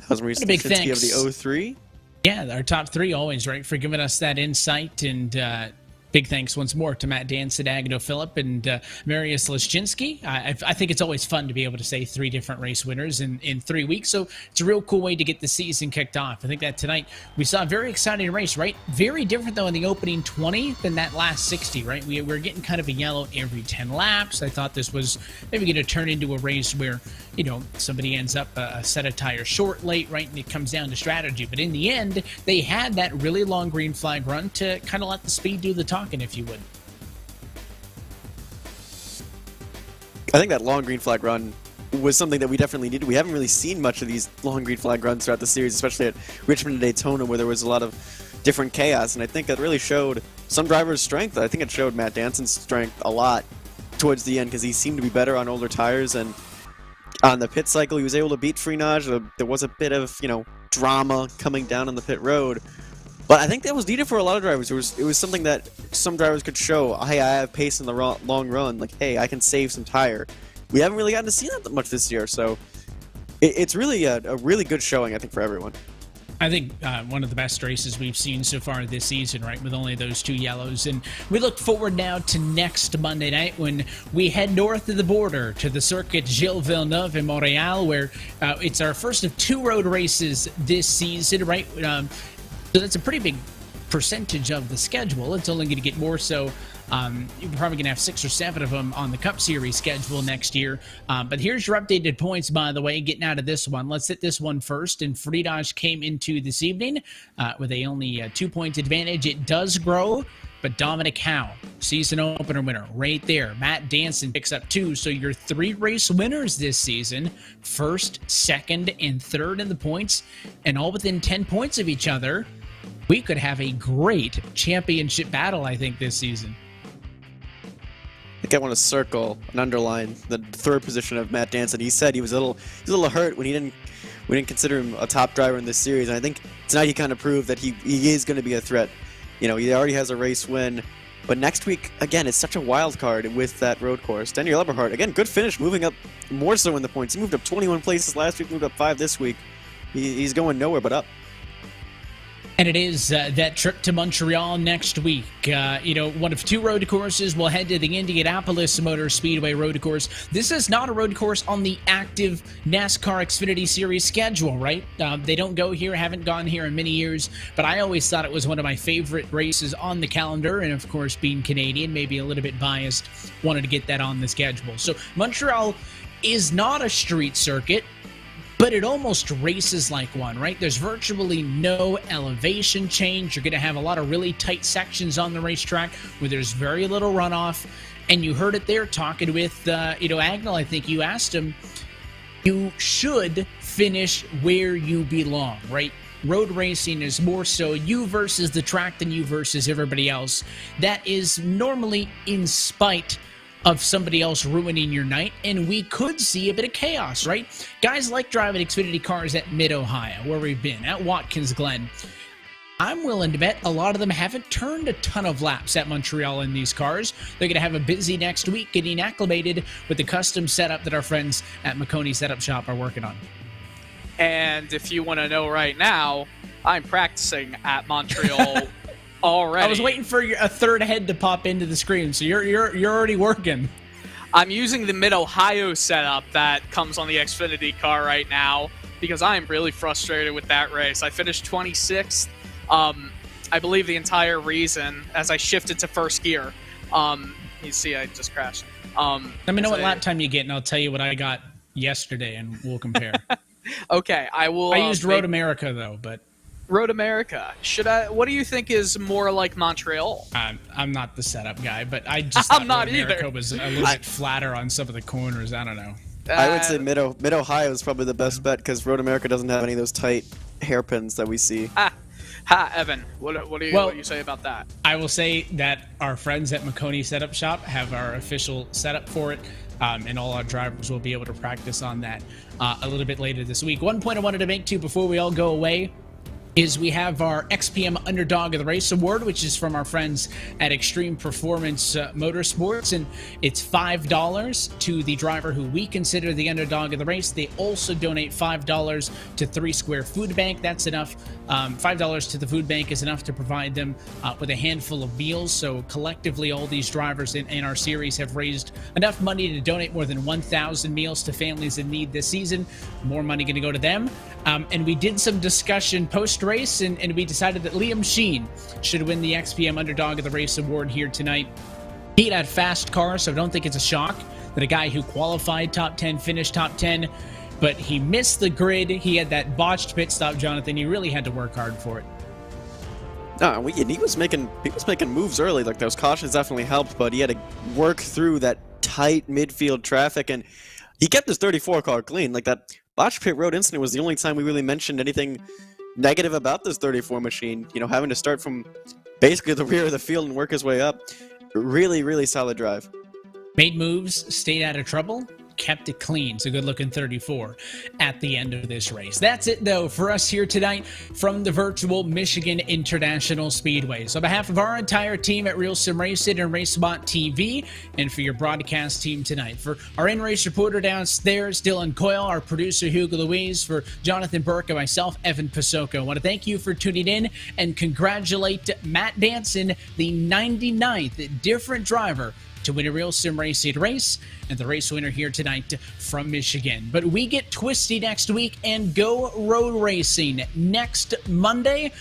How's Maurice? A big thanks of the 03? Yeah, our top 3 always, right, for giving us that insight, and big thanks once more to Matt Danson, Agnew Phillip, and Marius Leszczynski. I think it's always fun to be able to say 3 different race winners in 3 weeks, so it's a real cool way to get the season kicked off. I think that tonight we saw a very exciting race, right? Very different, though, in the opening 20 than that last 60, right? We're getting kind of a yellow every 10 laps. I thought this was maybe going to turn into a race where, somebody ends up a set of tires short late, right, and it comes down to strategy. But in the end, they had that really long green flag run to kind of let the speed do the talking, if you would. I think that long green flag run was something that we definitely needed. We haven't really seen much of these long green flag runs throughout the series, especially at Richmond and Daytona, where there was a lot of different chaos, and I think that really showed some drivers' strength. I think it showed Matt Danson's strength a lot towards the end, because he seemed to be better on older tires, and on the pit cycle he was able to beat Freenage. There was a bit of drama coming down on the pit road, but I think that was needed for a lot of drivers. It was something that some drivers could show, hey, I have pace in the long run, like, hey, I can save some tire. We haven't really gotten to see that much this year, so it's really a really good showing, I think, for everyone. I think one of the best races we've seen so far this season, right, with only those 2 yellows. And we look forward now to next Monday night when we head north of the border to the circuit Gilles Villeneuve in Montreal, where it's our first of 2 road races this season, right? So that's a pretty big percentage of the schedule. It's only going to get more so. You're probably going to have 6 or 7 of them on the Cup Series schedule next year. But here's your updated points, by the way, getting out of this one. Let's hit this one first. And Freenage came into this evening with only a 2-point advantage. It does grow, but Dominic Howe, season opener winner, right there. Matt Danson picks up 2. So your 3 race winners this season, 1st, 2nd, and 3rd in the points, and all within 10 points of each other. We could have a great championship battle, I think, this season. I think I want to circle and underline the 3rd position of Matt Danson. He said he was a little hurt when we didn't consider him a top driver in this series, and I think tonight he kind of proved that he is going to be a threat. He already has a race win, but next week again it's such a wild card with that road course. Daniel Eberhardt, again, good finish, moving up more so in the points. He moved up 21 places last week, moved up 5 this week. He's going nowhere but up. And it is that trip to Montreal next week. One of 2 road courses. We'll head to the Indianapolis Motor Speedway road course. This is not a road course on the active NASCAR Xfinity Series schedule, right? They don't go here, haven't gone here in many years, but I always thought it was one of my favorite races on the calendar, and of course, being Canadian, maybe a little bit biased, wanted to get that on the schedule. So Montreal is not a street circuit, but it almost races like one, right? There's virtually no elevation change. You're going to have a lot of really tight sections on the racetrack where there's very little runoff. And you heard it there talking with, Agnell. I think you asked him, you should finish where you belong, right? Road racing is more so you versus the track than you versus everybody else. That is normally in spite of somebody else ruining your night, and we could see a bit of chaos, right? Guys like driving Xfinity cars at Mid-Ohio, where we've been, at Watkins Glen. I'm willing to bet a lot of them haven't turned a ton of laps at Montreal in these cars. They're going to have a busy next week getting acclimated with the custom setup that our friends at McConey Setup Shop are working on. And if you want to know right now, I'm practicing at Montreal already. I was waiting for a third head to pop into the screen, so you're already working. I'm using the Mid-Ohio setup that comes on the Xfinity car right now because I'm really frustrated with that race. I finished 26th. I believe the entire reason as I shifted to first gear. You see, I just crashed. Let me know what lap time you get, and I'll tell you what I got yesterday, and we'll compare. Okay, I will. I used Road America though, but. Road America. What do you think is more like Montreal? I'm not the setup guy, but I just I'm thought not Road America either. was a little bit flatter on some of the corners. I don't know. I would say Mid-Ohio is probably the best bet because Road America doesn't have any of those tight hairpins that we see. Evan, what do you say about that? I will say that our friends at McConey Setup Shop have our official setup for it, and all our drivers will be able to practice on that a little bit later this week. One point I wanted to make, too, before we all go away, is we have our XPM Underdog of the Race Award, which is from our friends at Extreme Performance Motorsports, and it's $5 to the driver who we consider the underdog of the race. They also donate $5 to 3 Square Food Bank. That's enough. $5 to the food bank is enough to provide them with a handful of meals. So collectively, all these drivers in our series have raised enough money to donate more than 1,000 meals to families in need this season. More money going to go to them. And we did some discussion post-race, and we decided that Liam Sheen should win the XPM Underdog of the Race Award here tonight. He had fast cars, so I don't think it's a shock that a guy who qualified top 10 finished top 10, but he missed the grid. He had that botched pit stop, Jonathan. He really had to work hard for it. No, he was making moves early. Like those cautions definitely helped, but he had to work through that tight midfield traffic, and he kept his 34 car clean. Like that botched pit road incident was the only time we really mentioned anything negative about this 34 machine. Having to start from basically the rear of the field and work his way up. Really, really solid drive. Made moves, stayed out of trouble, kept it clean. It's a good-looking 34 at the end of this race. That's it, though, for us here tonight from the virtual Michigan International Speedway. So on behalf of our entire team at RealSimRacing and RaceSpotTV, and for your broadcast team tonight, for our in-race reporter downstairs, Dylan Coyle, our producer, Hugo Louise, for Jonathan Burke and myself, Evan Pasoko, I want to thank you for tuning in and congratulate Matt Danson, the 99th different driver to win a Real Sim Racing race, and the race winner here tonight from Michigan. But we get twisty next week and go road racing next Monday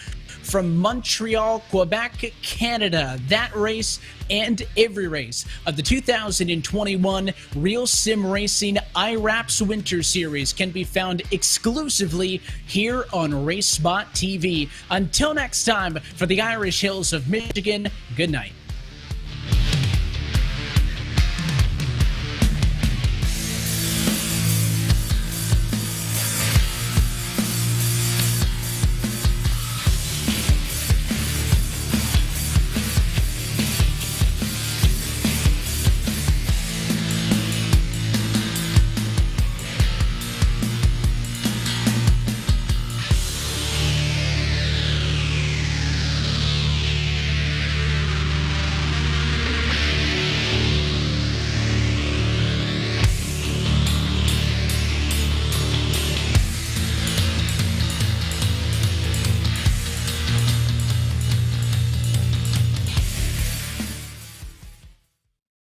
from Montreal, Quebec, Canada. That race and every race of the 2021 Real Sim Racing IWRAPS Winter Series can be found exclusively here on RaceSpotTV. Until next time, for the Irish Hills of Michigan, good night.